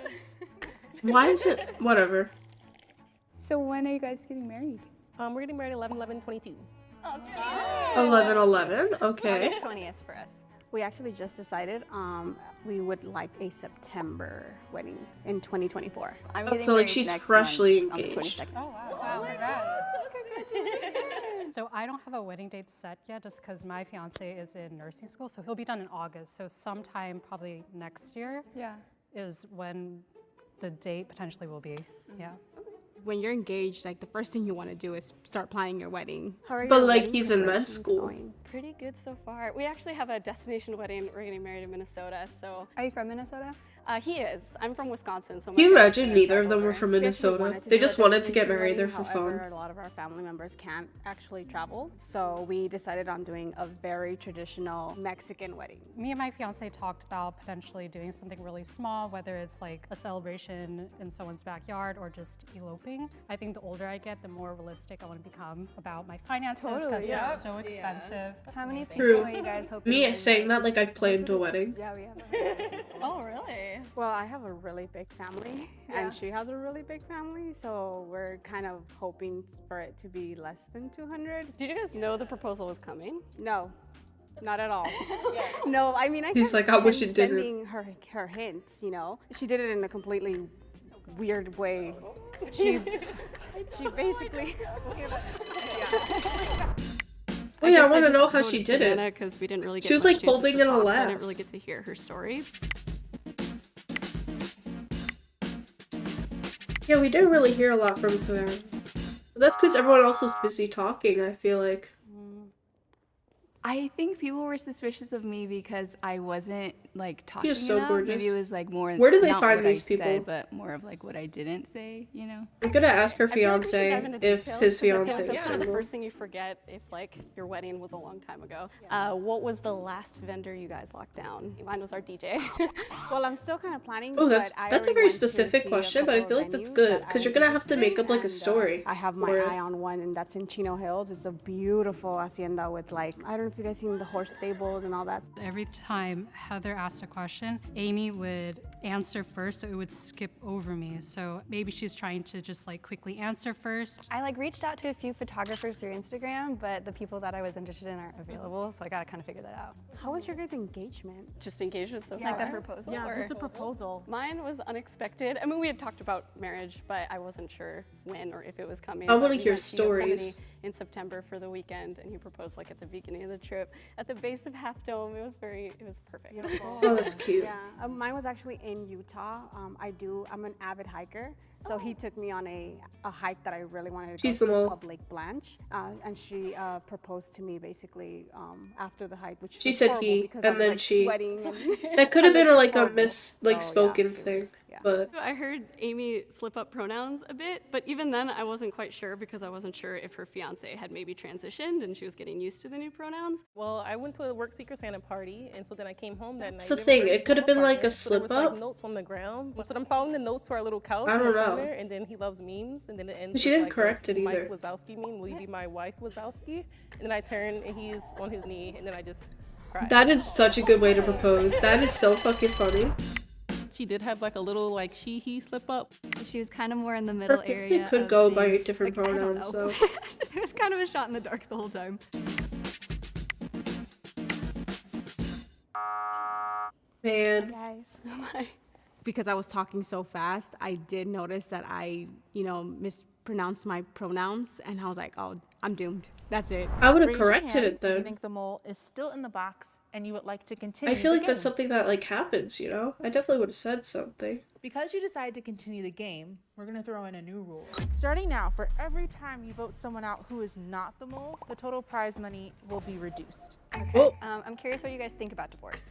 Why is it? Whatever. So when are you guys getting married? We're getting married 11/11/22. 11/11. Okay. August 20th for us. We actually just decided we would like a September wedding in 2024. Oh, so like she's freshly engaged. Oh Wow, so I don't have a wedding date set yet just because my fiance is in nursing school, so he'll be done in August. So sometime probably next year is when the date potentially will be. Yeah. When you're engaged, like the first thing you want to do is start planning your wedding. But like he's in med school. Pretty good so far. We actually have a destination wedding. We're getting married in Minnesota, so. Are you from Minnesota? He is. I'm from Wisconsin, so. Can you imagine neither of them were from Minnesota? They just wanted to get married there for However, fun. a lot of our family members can't actually travel, so we decided on doing a very traditional Mexican wedding. Me and my fiance talked about potentially doing something really small, whether it's like a celebration in someone's backyard or just eloping. I think the older I get, the more realistic I want to become about my finances because Totally, yeah. it's so expensive. How many people True. are you guys hoping Me to saying that like I've planned a wedding. Yeah, we have. Oh, really? Well, I have a really big family, and she has a really big family, so we're kind of hoping for it to be less than 200. Did you guys know the proposal was coming? No, not at all. No, I mean, I He's kept like, I wish him it didn't. sending her hints, you know? She did it in a completely weird way. She basically. Oh yeah, I want to know how she did it. Because we didn't really get She was much like chances holding to in a talk, so I laugh. didn't really get to hear her story. Yeah, we didn't really hear a lot from Savannah. But that's because everyone else was busy talking, I feel like. I think people were suspicious of me because I wasn't like talking You're so enough. gorgeous. Maybe it was like more. Where do they not find what these I people? Said, but more of like what I didn't say. You know. I'm gonna ask her I feel like we should fiance dive into if details, his 'cause I feel like fiance that's is kind of single. the First thing you forget if like your wedding was a long time ago. What was the last vendor you guys locked down? Mine was our DJ. Well, I'm still kind of planning. Oh, but that's I a already very went to specific see a question, but I couple feel of like that's venues good that because you're I'm gonna have to make interested up like in, a story. I have my for it. eye on one, and that's in Chino Hills. It's a beautiful hacienda with like I don't know if you guys seen the horse stables and all that. Every time Heather asked a question, Amy would answer first, so it would skip over me. So maybe she's trying to just like quickly answer first. I like reached out to a few photographers through Instagram, but the people that I was interested in aren't available, so I gotta kind of figure that out. How was your guys' engagement? Just engagement so Like far. the proposal? Yeah, or? just a proposal. Mine was unexpected. I mean, we had talked about marriage, but I wasn't sure when or if it was coming. I But wanna we hear went to Yosemite stories. in September for the weekend, and he proposed like at the beginning of the trip at the base of Half Dome. It was perfect. Beautiful. Oh, that's cute. Yeah, mine was actually in Utah. I'm an avid hiker, so he took me on a hike that I really wanted to She's go the to. It's mole. called Lake Blanche, and she proposed to me basically after the hike, which She was said horrible he, because and I'm, then like, she. sweating and That could have and been it's like a horrible. spoken thing, but I heard Amy slip up pronouns a bit, but even then I wasn't quite sure because I wasn't sure if her fiance had maybe transitioned and she was getting used to the new pronouns. Well, I went to a work Secret Santa party, and so then I came home that That's night. the We were thing, very it could have small been like a apartment, so there was, slip-up. like, notes on the ground. So I'm following the notes to our little couch. I in don't the know. corner, and then he loves memes, and then it ends. But she with, didn't like, correct it Mike either. Wazowski meme. Will you be my wife, Wazowski? And then I turn, and he's on his knee, and then I just cried. that is such a good way to propose. That is so fucking funny. She did have like a little like he slip up. She was kind of more in the middle Perfectly area. could of go by things. different Like, I don't pronouns, know. so. It was kind of a shot in the dark the whole time. Man. Guys, because I was talking so fast, I did notice that I, mispronounced my pronouns, and I was like, oh, I'm doomed. That's it. I would have Raise your corrected hand it if then. You think the mole is still in the box and you would like to continue. I feel the like that's game. something that like happens, you know? I definitely would have said something. Because you decided to continue the game, we're going to throw in a new rule. Starting now, for every time you vote someone out who is not the mole, the total prize money will be reduced. Oh. I'm curious what you guys think about divorce.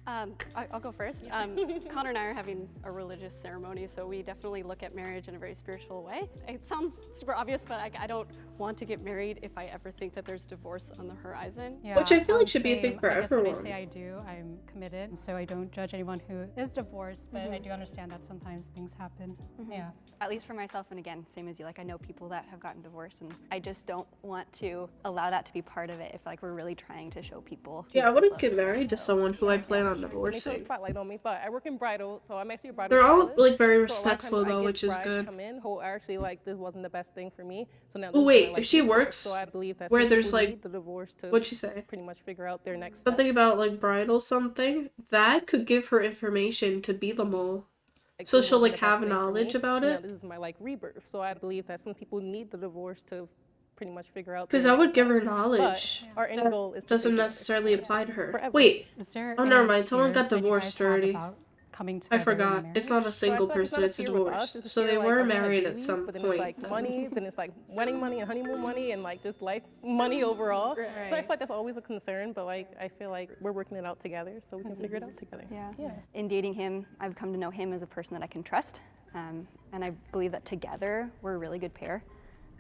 I'll go first. Connor and I are having a religious ceremony, so we definitely look at marriage in a very spiritual way. It sounds super obvious, but I don't want to get married if I ever think that there's divorce on the horizon. Yeah, Which I feel like should be a thing same. for I guess when everyone. I say I do, I'm committed, so I don't judge anyone who is divorced, but I do understand that sometimes things happen. Yeah. At least for myself, and again, same as you, like I know people that have gotten divorced, and I just don't want to allow that to be part of it if like we're really trying to show people. Yeah, I wouldn't get married to someone who I plan on They put a divorcing. spotlight on me, but I work in bridal, so I'm actually a bridal. They're all, stylist. like, very So a lot of respectful, times I though, get which is brides good. Come in who are actually like this wasn't the best thing for me. So now. Oh, this wait, is, like, if she divorce. works so I believe that where some there's, people like- need the divorce to what'd she say? Pretty much figure out their next Something about like bridal something that could give her information to be the mole. Like, So this she'll wasn't like the best have thing for knowledge me. about So now it. this is my like rebirth. So I believe that some people need the divorce to pretty much figure out. Because their that would next give her step. knowledge. But our end goal is That to doesn't stay together necessarily apply to her. forever. Wait. Is there Oh, any never mind. Someone got fears that you guys divorced have already. about coming I together in forgot. marriage? It's not a So I single feel like person, not it's a fear with us, divorce. it's a So fear, they like, were I wanna have married at babies, some but then point. it's like money, then it's like wedding money and honeymoon money and like just life money overall. So I feel like that's always a concern, but like I feel like we're working it out together so we can figure it out together. Yeah. Yeah. In dating him, I've come to know him as a person that I can trust, and I believe that together we're a really good pair,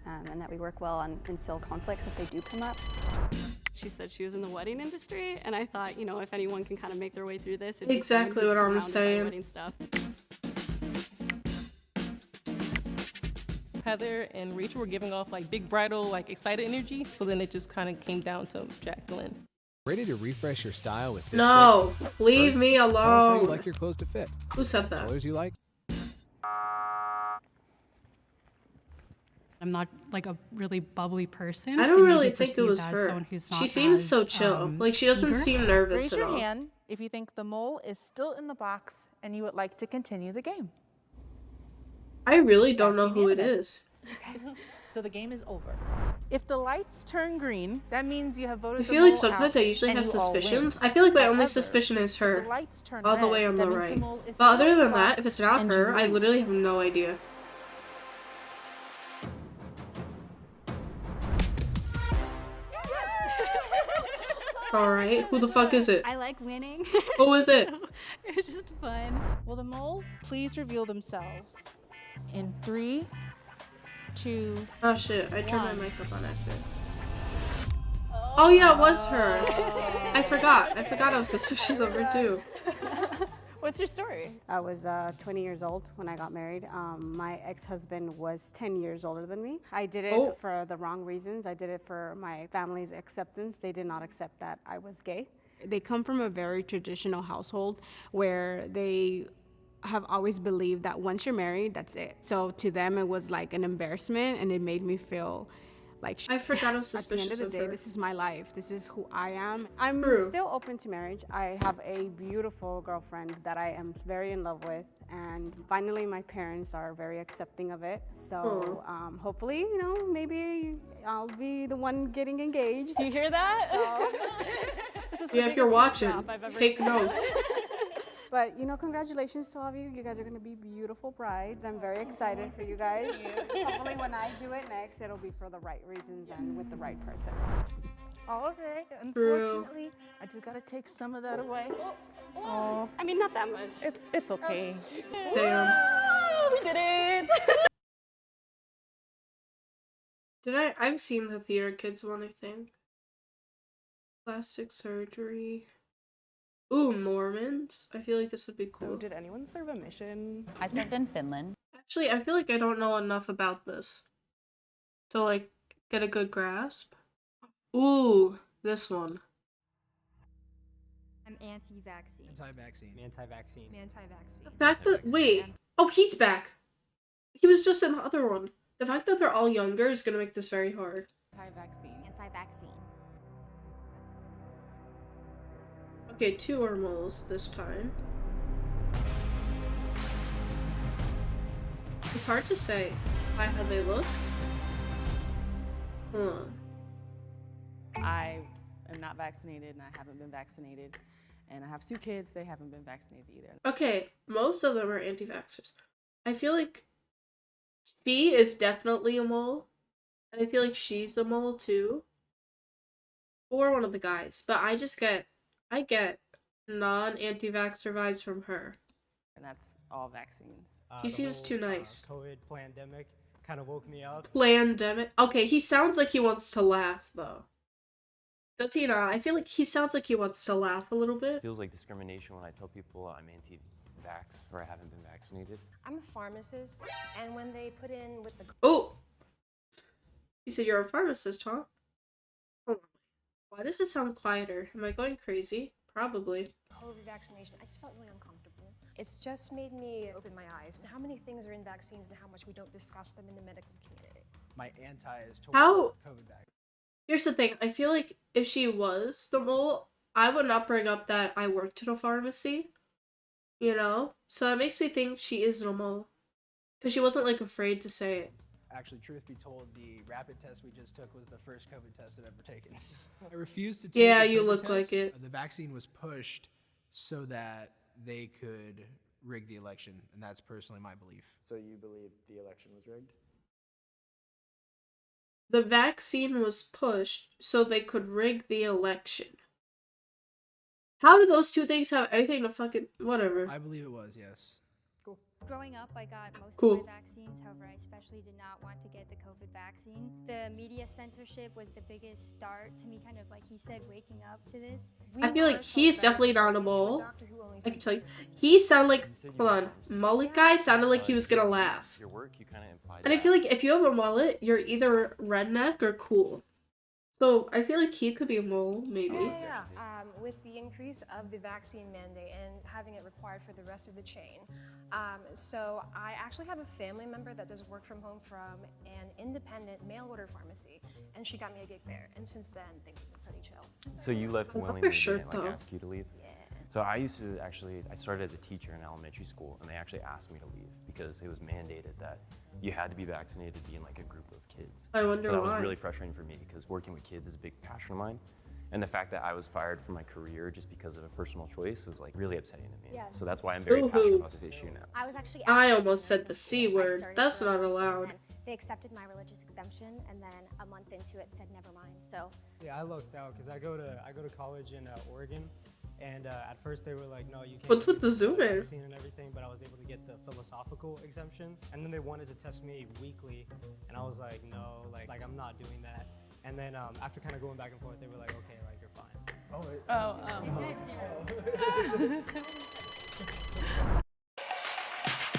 and that we work well on instill conflicts if they do come up. She said she was in the wedding industry, and I thought, if anyone can kind of make their way through this, it'd be Exactly someone what who's I'm surrounded by saying. wedding stuff. Heather and Rachel were giving off like big bridal, like excited energy. So then it just kind of came down to Jacqueline. Ready to refresh your style with Stitch No, Fix? leave First, me Tell us how you alone. like your clothes to fit. Who said that? Colors you like. I'm not like a really bubbly person. I don't and may really be think it perceived was as her. someone who's She not seems as, so chill. Like, she doesn't eager. seem nervous Raise at your all. hand if you think the mole is still in the box and you would like to continue the game. I really don't know That's who it unanimous. is. So the game is over. If the lights turn green, that means you have voted I the feel like mole sometimes out I usually and have you all win. suspicions. I feel like my only However, suspicion is if her. the lights turn All the red, way on that the means right. mole is But still other in the than that, box if it's not and you her, I literally lose. have no idea. Alright, who the fuck is it? I like winning. Who is it? So it was just fun. Will the mole please reveal themselves in 3, 2. Oh shit, I turned my mic up on accident. Oh yeah, it was her. I forgot I was suspicious of her too. What's your story? I was 20 years old when I got married. My ex-husband was 10 years older than me. I did it for the wrong reasons. I did it for my family's acceptance. They did not accept that I was gay. They come from a very traditional household where they have always believed that once you're married, that's it. So to them, it was like an embarrassment, and it made me feel like I forgot I was at the end suspicious of the of day, her. this is my life. This is who I am. I'm True. still open to marriage. I have a beautiful girlfriend that I am very in love with, and finally my parents are very accepting of it. So hopefully, you know, maybe I'll be the one getting engaged. Do you hear that? This is the Yeah, if you're biggest watching, job I've ever take seen. notes. But, you know, congratulations to all of you. You guys are going to be beautiful brides. I'm very excited for you guys. Hopefully when I do it next, it'll be for the right reasons and with the right person. All right. Unfortunately, I do gotta take some of that away. Oh, I mean, not that much. It's okay. Damn. We did it. I've seen the Theater Kids one, I think. Plastic surgery. Ooh, Mormons. I feel like this would be cool. So did anyone serve a mission? I served in Finland. Actually, I feel like I don't know enough about this to like get a good grasp. Ooh, this one. I'm anti-vaccine. Anti-vaccine. Anti-vaccine. Anti-vaccine. The fact that oh, he's back. He was just in the other one. The fact that they're all younger is gonna make this very hard. Anti-vaccine. Anti-vaccine. Okay, 2 are moles this time. It's hard to say by how they look. I am not vaccinated and I haven't been vaccinated. And I have 2 kids, they haven't been vaccinated either. Okay, most of them are anti-vaxxers. I feel like she is definitely a mole. And I feel like she's a mole too. Or one of the guys. But I get non-anti-vaxxer vibes from her. And that's all vaccines. She seems too nice. COVID pandemic kind of woke me up. Plandemic. Okay, he sounds like he wants to laugh though. Does he not? I feel like he sounds like he wants to laugh a little bit. It feels like discrimination when I tell people I'm anti-vax or I haven't been vaccinated. I'm a pharmacist, and when they put in with the Oh! You said you're a pharmacist, huh? Hold on. Why does it sound quieter? Am I going crazy? Probably. COVID vaccination, I just felt really uncomfortable. It's just made me open my eyes to how many things are in vaccines and how much we don't discuss them in the medical community. My anti is How- COVID vaccine. Here's the thing. I feel like if she was the mole, I would not bring up that I worked at a pharmacy. You know? So that makes me think she is a mole. Because she wasn't, like, afraid to say it. Actually, truth be told, the rapid test we just took was the first COVID test I've ever taken. I refused to take Yeah, the you COVID look test. like it. The vaccine was pushed so that they could rig the election, and that's personally my belief. So you believe the election was rigged? The vaccine was pushed so they could rig the election. How do those two things have anything to fucking... Whatever. I believe it was, yes. Growing up, I got most Cool. of my vaccines. However, I especially did not want to get the COVID vaccine. The media censorship was the biggest start to me, kind of like he said, waking up to this. I feel like he's definitely not a mole. I can tell you. He sounded like... Hold on. Mullet guy sounded like he was gonna laugh. Your work, you kind of implied And I feel like if you have a mullet, you're either redneck or cool. So I feel like he could be a mole, maybe. Yeah. With the increase of the vaccine mandate and having it required for the rest of the chain. So I actually have a family member that does work from home from an independent mail order pharmacy, and she got me a gig there. And since then, things have been pretty chill. So you left I love willingly, her they shirt, didn't like though. ask you to leave? Yeah. So I used to I started as a teacher in elementary school, and they actually asked me to leave because it was mandated that you had to be vaccinated to be in like a group of kids. I wonder so that why. was really frustrating for me because working with kids is a big passion of mine. And the fact that I was fired from my career just because of a personal choice is like really upsetting to me. Yeah. So that's why I'm very passionate about this issue now. I was actually I almost said the C word. That's not allowed. they accepted my religious exemption, and then a month into it said never mind. So yeah, I lucked out because I go to college in Oregon, and at first they were like, no, you can't. What's with the Zoom in? Vaccine and everything, but I was able to get the philosophical exemption, and then they wanted to test me weekly, and I was like, no, like I'm not doing that. And then after kind of going back and forth, they were like, okay, like you're fine.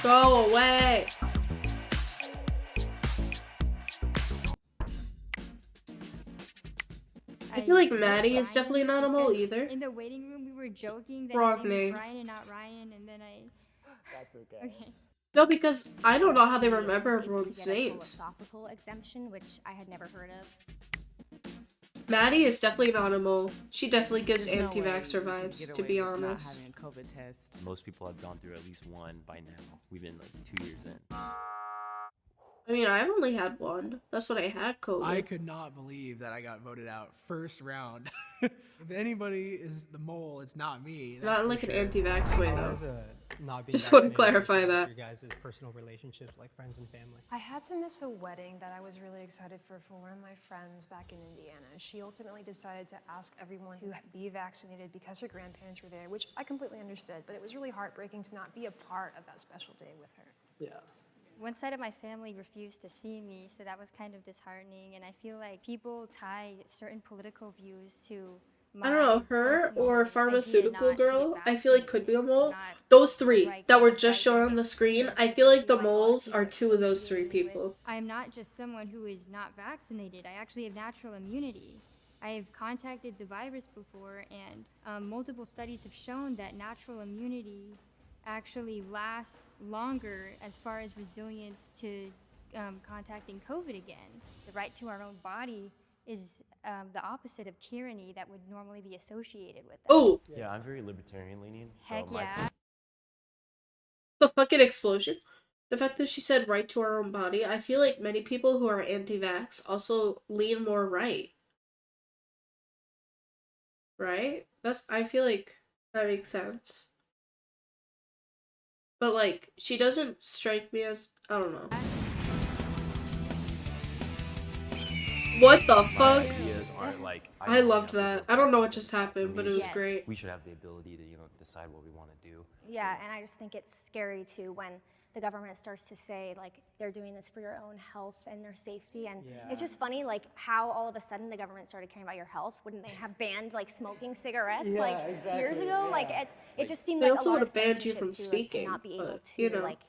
Go away. I feel like Maddie is definitely not a mole either. In the waiting room, we were joking that Wrong his name name. was Brian and not Ryan, and then That's okay. Okay. No, because I don't know how they remember was able to everyone's get a names. philosophical exemption, which I had never heard of. Maddie is definitely not a mole. She definitely gives There's no anti-vaxxer way you can vibes, get to away be with not honest. having a COVID test. Most people have gone through at least one by now. We've been like 2 years in. I mean, I've only had one. That's when I had COVID. I could not believe that I got voted out first round. If anybody is the mole, it's not me. Not in like an anti-vax way though. Not being Just want to vaccinated clarify affect that. Your guys' personal relationships, like friends and family. I had to miss a wedding that I was really excited for one of my friends back in Indiana. She ultimately decided to ask everyone to be vaccinated because her grandparents were there, which I completely understood, but it was really heartbreaking to not be a part of that special day with her. Yeah. One side of my family refused to see me, so that was kind of disheartening, and I feel like people tie certain political views to I don't know, her or pharmaceutical girl, I feel like could be a mole. Those three that were just shown on the screen, I feel like the moles are two of those three people. I'm not just someone who is not vaccinated. I actually have natural immunity. I have contacted the virus before, and multiple studies have shown that natural immunity actually lasts longer as far as resilience to contacting COVID again. The right to our own body is the opposite of tyranny that would normally be associated with that. Oh! Yeah, I'm very libertarian leaning. Heck so yeah. The fucking explosion. The fact that she said right to our own body, I feel like many people who are anti-vax also lean more right. Right? I feel like that makes sense. But like, she doesn't strike me as, I don't know. What the fuck? Ideas aren't like. I loved that. I don't know what just happened, but it was Yes. great. We should have the ability to, decide what we want to do. Yeah, and I just think it's scary too when the government starts to say like they're doing this for your own health and their safety, and it's just funny like how all of a sudden the government started caring about your health. Wouldn't they have banned like smoking cigarettes Yeah, like exactly, years ago? yeah. Like it just seemed They like also a lot would've of banned you censorship from too, like, speaking, to not be able but, to you know. like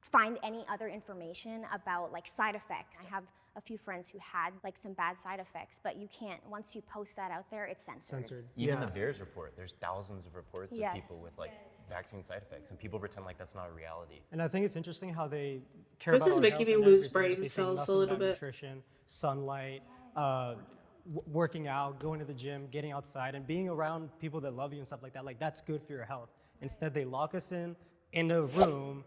find any other information about like side effects. I have a few friends who had like some bad side effects, but you can't, once you post that out there, it's censored. Even the VAERS report, there's thousands of reports Yes. of people with like vaccine side effects, and people pretend like that's not a reality. And I think it's interesting how they care This about is our making health me and lose everything, brain but they say cells a nothing little about bit. Nutrition, sunlight, working out, going to the gym, getting outside, and being around people that love you and stuff like that. Like that's good for your health. Instead, they lock us in a room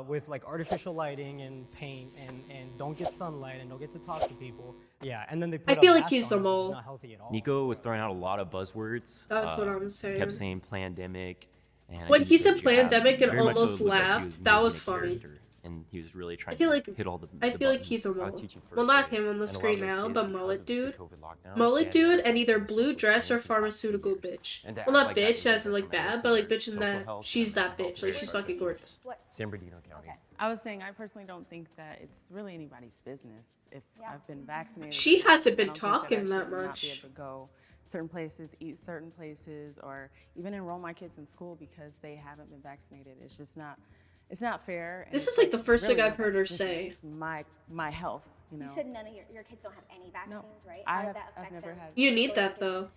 with like artificial lighting and paint, and don't get sunlight and don't get to talk to people. Yeah, and then they put I feel up like masks he's on a us, which is mole. not healthy at all. Nico was throwing out a lot of buzzwords. That's what I'm He saying. kept saying pandemic. And I When think he said that you have pandemic and very much so almost looked like he laughed, was that was moving a funny. character, and he was really trying I feel to like hit all the I feel like buttons. he's a I was mole. teaching Well, first not grade, him on the and a lot of screen those now, kids, but because mullet of the dude. COVID lockdowns, Mullet they had dude, and either blue dress or pharmaceutical bitch. And to Well, act not like that bitch means as in they're like committed bad, to but like their bitch in social that health she's and that mental bitch. Like health she's very fucking gorgeous. San Bernardino County. I was saying I personally don't think that it's really anybody's business if I've been vaccinated. She hasn't I been don't think talking I that should not much. be able to go certain places, eat certain places, or even enroll my kids in school because they haven't been vaccinated. It's just not. It's not fair. and This it's is like the first really thing I've heard her nobody's say. business. It's my health. You know. You said none of your kids don't have any vaccines, right? I How did have. that affect I've never them had. You need that though.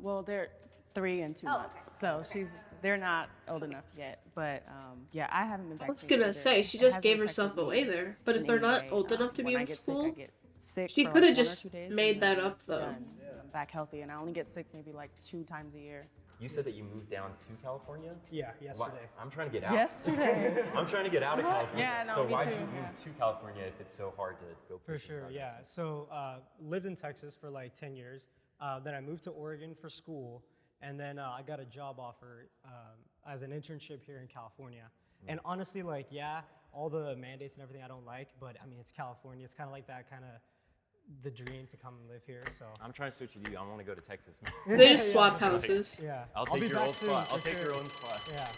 Well, they're 3 and 2 Oh, months, so they're not old enough yet. But yeah, I haven't been I was vaccinated. gonna either. say she It just hasn't gave affected herself me away there. But if in they're any not way. old enough to be When I in get school, sick, I get sick she for could like have 1 or just 2 days, made and that then up though. done. I'm back healthy, and I only get sick maybe like 2 times a year. You said that you moved down to California? Yeah, yesterday. I'm trying to get out. Yesterday. I'm trying to get out of What? California. Yeah, no, so me why too, did you yeah. move to California if it's so hard to go? For sure, yeah. So lived in Texas for like 10 years. Then I moved to Oregon for school, and then I got a job offer as an internship here in California. And honestly, like, yeah, all the mandates and everything I don't like, but I mean, it's California. It's kind of like that kind of the dream to come and live here. So I'm trying to switch with you. I want to go to Texas. They just swap houses. Yeah. I'll be take your back old soon, spot. for I'll take sure. your own spot. Yeah.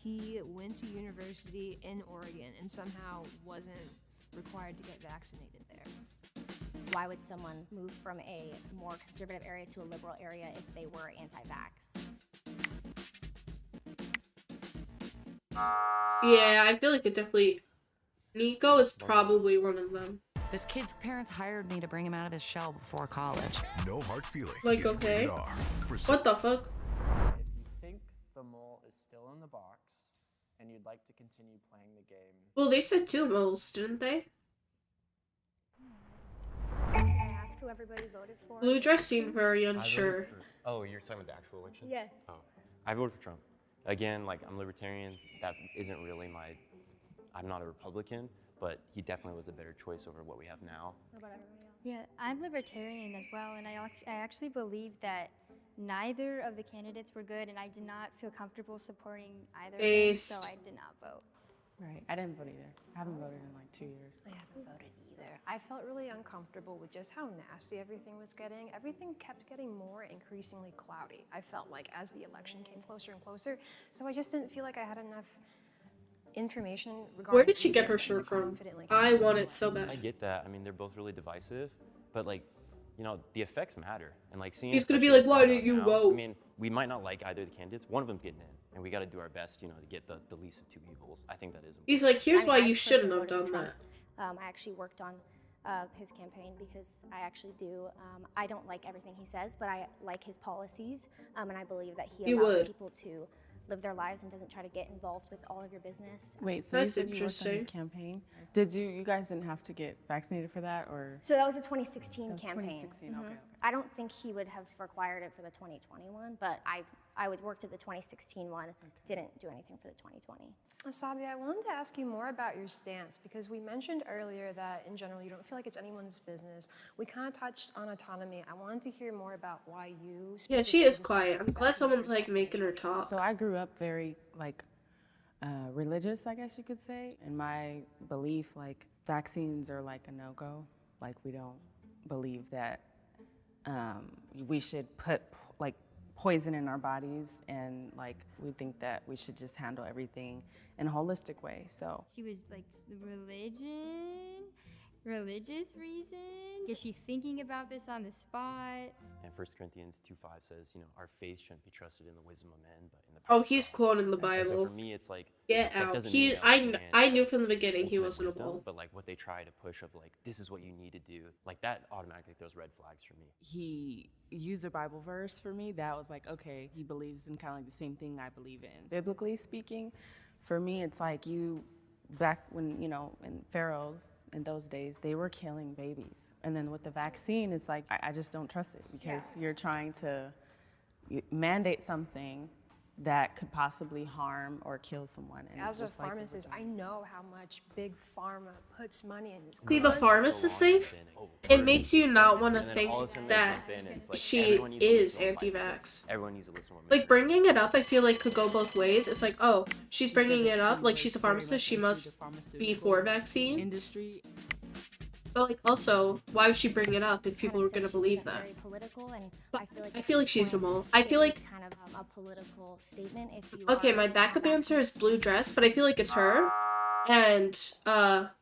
He went to university in Oregon and somehow wasn't required to get vaccinated there. Why would someone move from a more conservative area to a liberal area if they were anti-vax? Yeah, I feel like it definitely. Nico is probably one of them. This kid's parents hired me to bring him out of his shell before college. No hard feelings. Like, is okay. rated R for What the fuck? If you think the mole is still in the box and you'd like to continue playing the game, Well, they said 2 moles, didn't they? Can I ask who everybody voted for? Blue dress seemed very I voted unsure. for- oh, you're talking about the actual election? Yes. Oh, I voted for Trump. Again, like I'm libertarian. That isn't really my. I'm not a Republican, but he definitely was a better choice over what we have now. What about everybody else? Yeah, I'm libertarian as well, and I actually believe that neither of the candidates were good, and I did not feel comfortable supporting either of them, so I did not vote. Right. I didn't vote either. I haven't voted in like 2 years. I haven't voted either. I felt really uncomfortable with just how nasty everything was getting. Everything kept getting more increasingly cloudy, I felt like, as the election came closer and closer. So I just didn't feel like I had enough information regarding. Where did she get either her to shirt from? confidently I cast want my it so vote. bad. I get that. I mean, they're both really divisive, but like, you know, the effects matter. And like seeing. He's gonna be especially like, what's "Why going didn't on you now, vote?" I mean, we might not like either of the candidates. One of them's getting in, and we got to do our best, you know, to get the least of 2 evils. I think that is important. He's like, "Here's I mean, why I you shouldn't personally have voted done for that." Trump. I actually worked on his campaign because I actually do. I don't like everything he says, but I like his policies, and I believe that he You allows would. people to live their lives and doesn't try to get involved with all of your business. Wait, so That's you said you worked on interesting. his campaign? Did you guys didn't have to get vaccinated for that, or? So that was a 2016 That was campaign. 2016, okay, Mhm. okay. I don't think he would have required it for the 2021, but I would worked at the 2016 one, didn't do anything for the 2020. Asabi, I wanted to ask you more about your stance because we mentioned earlier that in general you don't feel like it's anyone's business. We kind of touched on autonomy. I wanted to hear more about why you. Yeah, she is quiet. I'm glad someone's like making her talk. So I grew up very like religious, I guess you could say. In my belief, like vaccines are like a no-go. Like we don't believe that we should put like poison in our bodies, and like we think that we should just handle everything in a holistic way. So She was like, religious reason? Is she thinking about this on the spot? And 1 Corinthians 2:5 says, you know, our faith shouldn't be trusted in the wisdom of men, but in the Oh, he's quoting the And so Bible. for me, it's like Get that out. doesn't He, mean that I man knew from the beginning he ultimate wasn't a wisdom, bull. But like what they try to push of like this is what you need to do, like that automatically throws red flags for me. he used a Bible verse for me that was like, okay, he believes in kind of like the same thing I believe in. Biblically speaking, for me, it's like back when, you know, in pharaohs in those days, they were killing babies. And then with the vaccine, it's like, I just don't trust it because you're trying to mandate something that could possibly harm or kill someone. And As it's a just like, pharmacist, I know how much big pharma puts money in this. See, the pharmacist thing, it makes you not want to And then think all of a sudden they that jump in and it's like, she everyone needs to is listen to what Mike anti-vax. says. Everyone needs to listen to what Like, bringing it up, I feel like could go both ways. It's like, oh, she's bringing it up, like she's a pharmacist, she must be for vaccines. Industry. But like, also, why would she bring it up if people were gonna believe that? Very political, and I feel like she's a mole. I feel like. kind of a political statement. If you Okay, are my backup answer is blue dress, but I feel like it's her and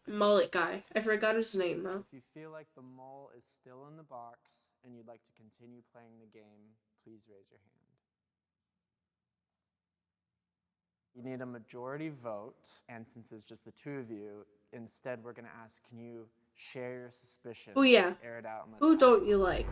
mullet guy. I forgot his name though. if you feel like the mole is still in the box and you'd like to continue playing the game, please raise your hand. You need a majority vote, and since it's just the two of you, instead we're going to ask, can you share your suspicions? Oh yeah. Let's air it out and let's Who have don't it. you like?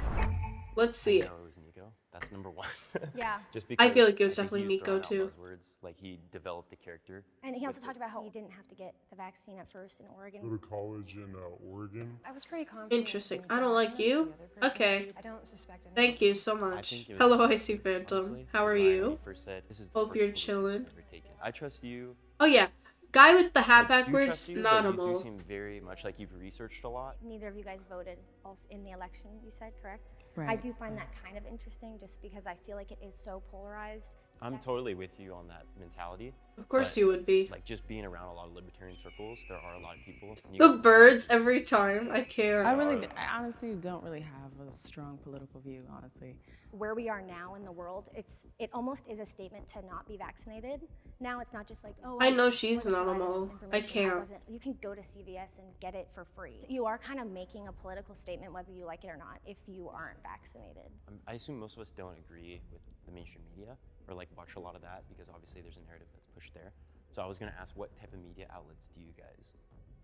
Let's see it. No, it was Nico. That's number one. Yeah. Just I because feel like it was I think definitely he was Nico, throwing out too. buzzwords, like he developed a character. And he also with talked about how he didn't have to get the vaccine at first in Oregon. Go to college in Oregon. I was pretty confident. Interesting. I don't like you? Okay. I don't suspect anything. Thank you so I much. think it was- Hello, I see Phantom. honestly, How are when I you? first said, this is the Hope first you're position chilling. I've ever taken. I trust you. Oh yeah. Guy with the hat I do backwards, trust you, not but a you do mole. seem very much like you've researched a lot. Neither of you guys voted also in the election, you said, correct? I Right, do find that kind of interesting just because I feel like it is so polarized I'm totally with you on that mentality. Of course but, you would be. Like just being around a lot of libertarian circles, there are a lot of people. and The you- birds every time. I care. I honestly don't really have a strong political view, honestly. Where we are now in the world, it almost is a statement to not be vaccinated. Now it's not just like, oh, I know she's wasn't not a provided mole. with I information that can't. wasn't- You can go to CVS and get it for free. You are kind of making a political statement whether you like it or not if you aren't vaccinated. I assume most of us don't agree with the mainstream media or like watch a lot of that because obviously there's a narrative that's pushed there. So I was gonna ask, what type of media outlets do you guys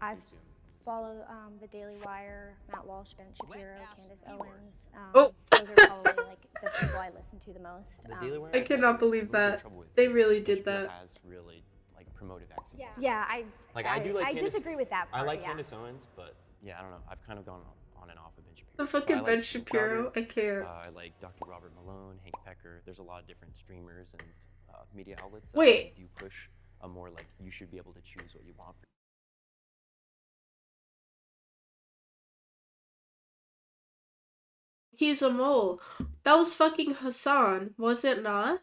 I consume? follow the Daily Wire, Matt Walsh, Ben Shapiro, Candace Owens. Oh. Those are probably like the people I listen to the most. The Daily Wire, I cannot believe that. They really did that. Has really like promoted vaccines. Yeah, I do like I Candace- disagree with that part. I like yeah. Candace Owens, but yeah, I don't know. I've kind of gone on and off of Ben Shapiro. The fucking I like Ben Steve Shapiro. Crowder. I care. I like Dr. Robert Malone, Hank Pecker. There's a lot of different streamers and media outlets that Wait. do push a more like you should be able to choose what you want. He's a mole. That was fucking Hassan, was it not?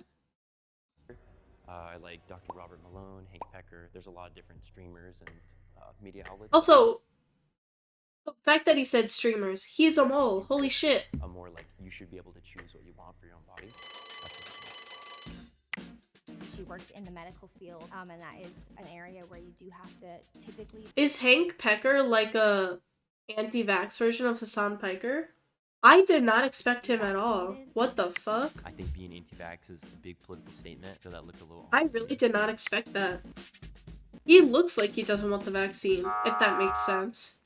I like Dr. Robert Malone, Hank Pecker. There's a lot of different streamers and media outlets. Also, the fact that he said streamers, he's a mole. Holy shit. A more like you should be able to choose what you want for your own body. She worked in the medical field, and that is an area where you do have to typically. Is Hank Pecker like a anti-vax version of Hassan Piker? I did not expect him at all. What the fuck? I think being anti-vax is a big political statement, so that looked a little. I really did not expect that. He looks like he doesn't want the vaccine, if that makes sense.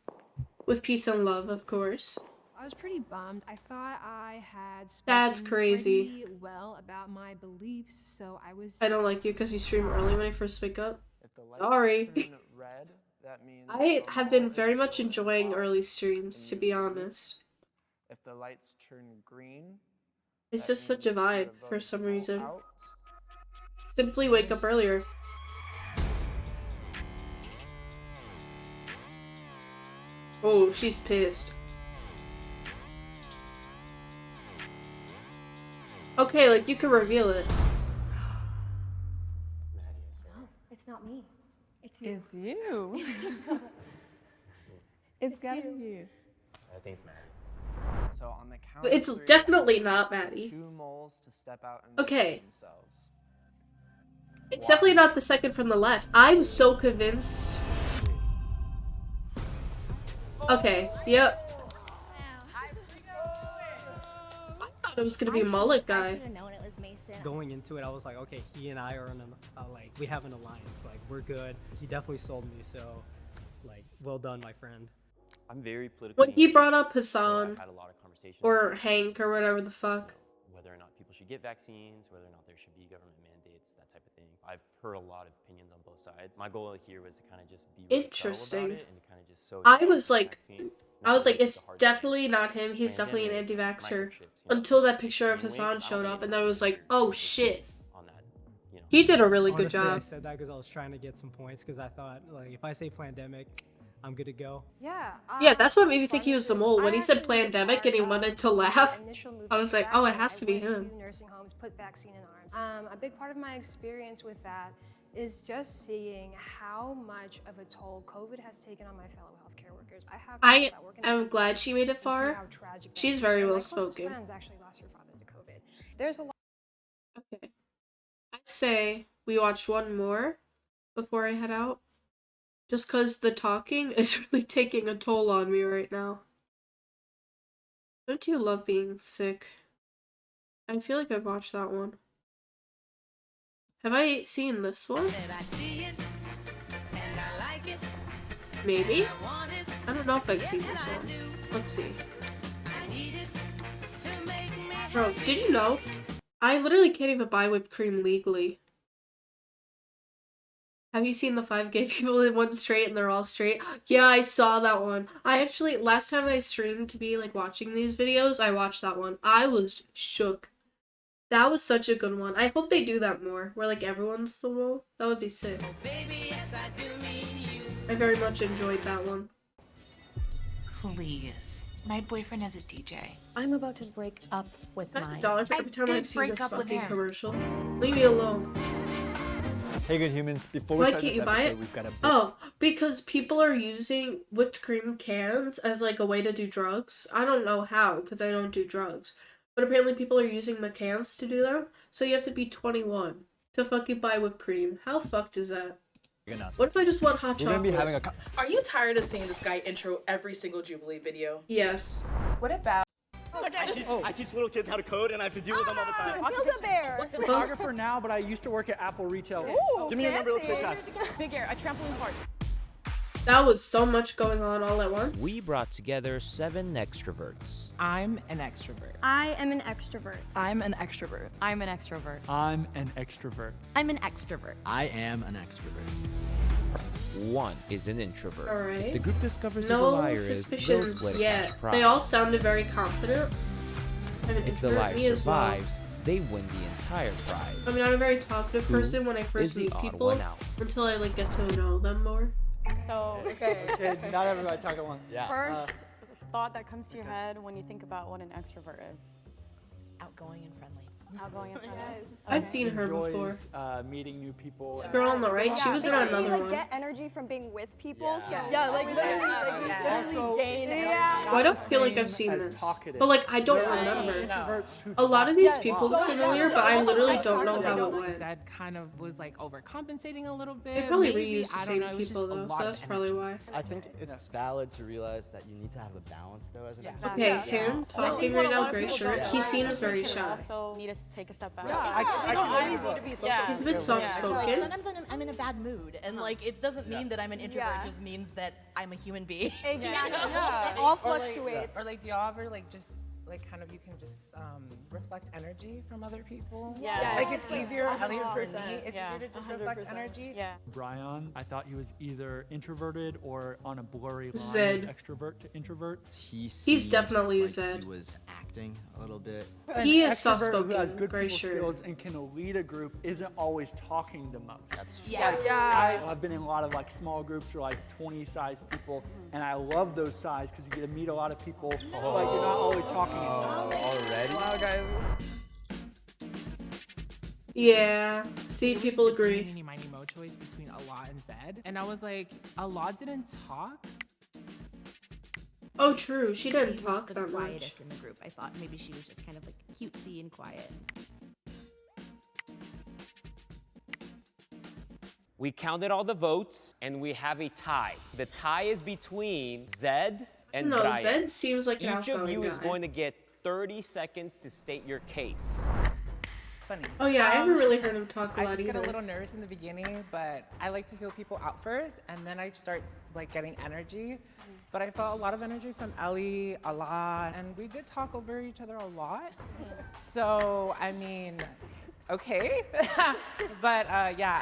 With peace and love, of course. I was pretty bummed. I thought I had That's spoken crazy. pretty well about my beliefs, so I was. I don't like you because you stream early when I first wake up. If the lights Sorry. turn red, that means I the have mole been is very still much in the enjoying box, early streams, to and be you leave. honest. If the lights turn green, It's that just such a means the vibe for votes some all reason. out. Simply wake up earlier. Oh, she's pissed. Okay, like you could reveal it. No, it's not me. It's you. It's you. It's gotta be you. I think it's Maddie. So on the count It's of three, definitely I not ask Maddie. 2 moles to step out and Okay. themselves. It's definitely not the second from the left. I'm so convinced. Okay, yep. I thought it was gonna be Mullet I guy. should have known it was Mason. Going into it, I was like, okay, he and I are in like we have an alliance. Like we're good. He definitely sold me. So, like, well done, my friend. I'm very political. When he brought up Hassan I've had a lot of conversations or about Hank or whatever the fuck. whether or not people should get vaccines, whether or not there should be government mandates, that type of thing. I've heard a lot of opinions on both sides. My goal here was to kind of just be really subtle Interesting. about it and kind of just so I was like, vaccine, I was not like, really it's the hard definitely not him. He's definitely an anti-vaxxer. Until that picture of Hassan showed up, and then I was like, oh shit. He did a really good Honestly, I job. said that because I was trying to get some points because I thought, like, if I say pandemic, I'm good to go. Yeah. Yeah, that's what made me think he was the mole. When he said pandemic and he wanted to laugh, I was like, oh, it has to be him. Nursing homes put vaccine in arms. A big part of my experience with that is just seeing how much of a toll COVID has taken on my fellow healthcare workers. I have I people that work in the am glad she made it and see far. how tragic that She's is. very And my well closest spoken. friends actually lost her father to COVID. There's a lot. Okay. I'd say we watch one more before I head out. Just because the talking is really taking a toll on me right now. Don't you love being sick? I feel like I've watched that one. Have I seen this one? Maybe? I don't know if I've seen this one. Let's see. Bro, did you know? I literally can't even buy whipped cream legally. Have you seen the 5 gay people in one straight and they're all straight? Yeah, I saw that one. I actually, last time I streamed to be like watching these videos, I watched that one. I was shook. That was such a good one. I hope they do that more, where like everyone's the mole. That would be sick. I very much enjoyed that one. Please, My boyfriend is a DJ. I'm about to break up with mine. $1 every time I've seen break this up with fucking him. commercial. Leave me alone. Hey, good humans. Before we Why start can't this you buy episode, it? we've got a Oh, because people are using whipped cream cans as like a way to do drugs. I don't know how, because I don't do drugs. But apparently people are using the cans to do them. So you have to be 21 to fucking buy whipped cream. How fucked is that? What if I just want hot We're gonna chocolate? be having a. Are you tired of seeing this guy intro every single Jubilee video? Yes. What about? I teach little kids how to code, and I have to deal with them all the time. Build-A-Bear. I'm a photographer now, but I used to work at Apple Retail. Give me your number real quick, guys. Big air, a trampoline park. That was so much going on all at once. We brought together 7 extroverts. I'm an extrovert. I am an extrovert. I'm an extrovert. I'm an extrovert. I'm an extrovert. I'm an extrovert. I am an extrovert. 1 is an introvert. Alright. If the group discovers who the No liar is, they'll suspicions split a yet. cash prize. They all sounded very confident. I mean, If the me liar as well. survives, they win the entire prize. I'm not a very talkative Who person when I is first the meet odd people one out? until I like get to know them more. So, Okay, not everybody talk at once. first thought that comes to your head when you think about what an extrovert is. Outgoing and friendly. Outgoing and friendly. I've seen her enjoys, before. Meeting new people. Girl on the right, she was in because another you, one. get energy from being with people. Yeah. So yeah, like literally gain energy. Well, I don't feel like I've seen this, but like I don't remember. Introverts who A lot of these people look familiar, but I literally don't know how it went. Zed kind of was like overcompensating a little bit. They probably maybe, reused the I don't same know, it was people just a though, lot so of that's probably why. I think it's valid to realize that you need to have a balance though as an extrovert. Okay, him talking right now, gray shirt. He seems very shy. Also, need to take a step back. I don't always need to be so He's a bit soft-spoken. Sometimes I'm in a bad mood, and like it doesn't mean that I'm an introvert. It just means that I'm a human being. Exactly. All fluctuates. Or like, do y'all ever like just like kind of you can just reflect energy from other people? Yes. Like it's easier, at least for me, 100%. it's easier to just reflect energy. Yeah. Brian, I thought he was either introverted or on a blurry line. Zed. Extrovert to introvert. He's definitely a Zed. He was acting a little bit. He An is extrovert soft-spoken, who has good gray people shirt. skills and can lead a group isn't always talking the most. That's I've been in a lot of like small groups or like 20 size people, and I love those size because you get to meet a lot of people, but you're not always talking. already. Wow, guys. Yeah, see, people agree. Eeny, miny, mo choice between Allah and Zed, and I was like, Allah didn't talk. Oh, true. She didn't talk that much. Quietest in the group. I thought maybe she was just kind of like cutesy and quiet. We counted all the votes, and we have a tie. The tie is between Zed and No, Brian. Zed seems like an Each of outgoing you is guy. going to get 30 seconds to state your case. Funny. Oh yeah, I haven't really heard him talk a I lot just get either. a little nervous in the beginning, but I like to feel people out first, and then I start like getting energy. But I felt a lot of energy from Ellie, Allah, and we did talk over each other a lot. So I mean, okay, but yeah,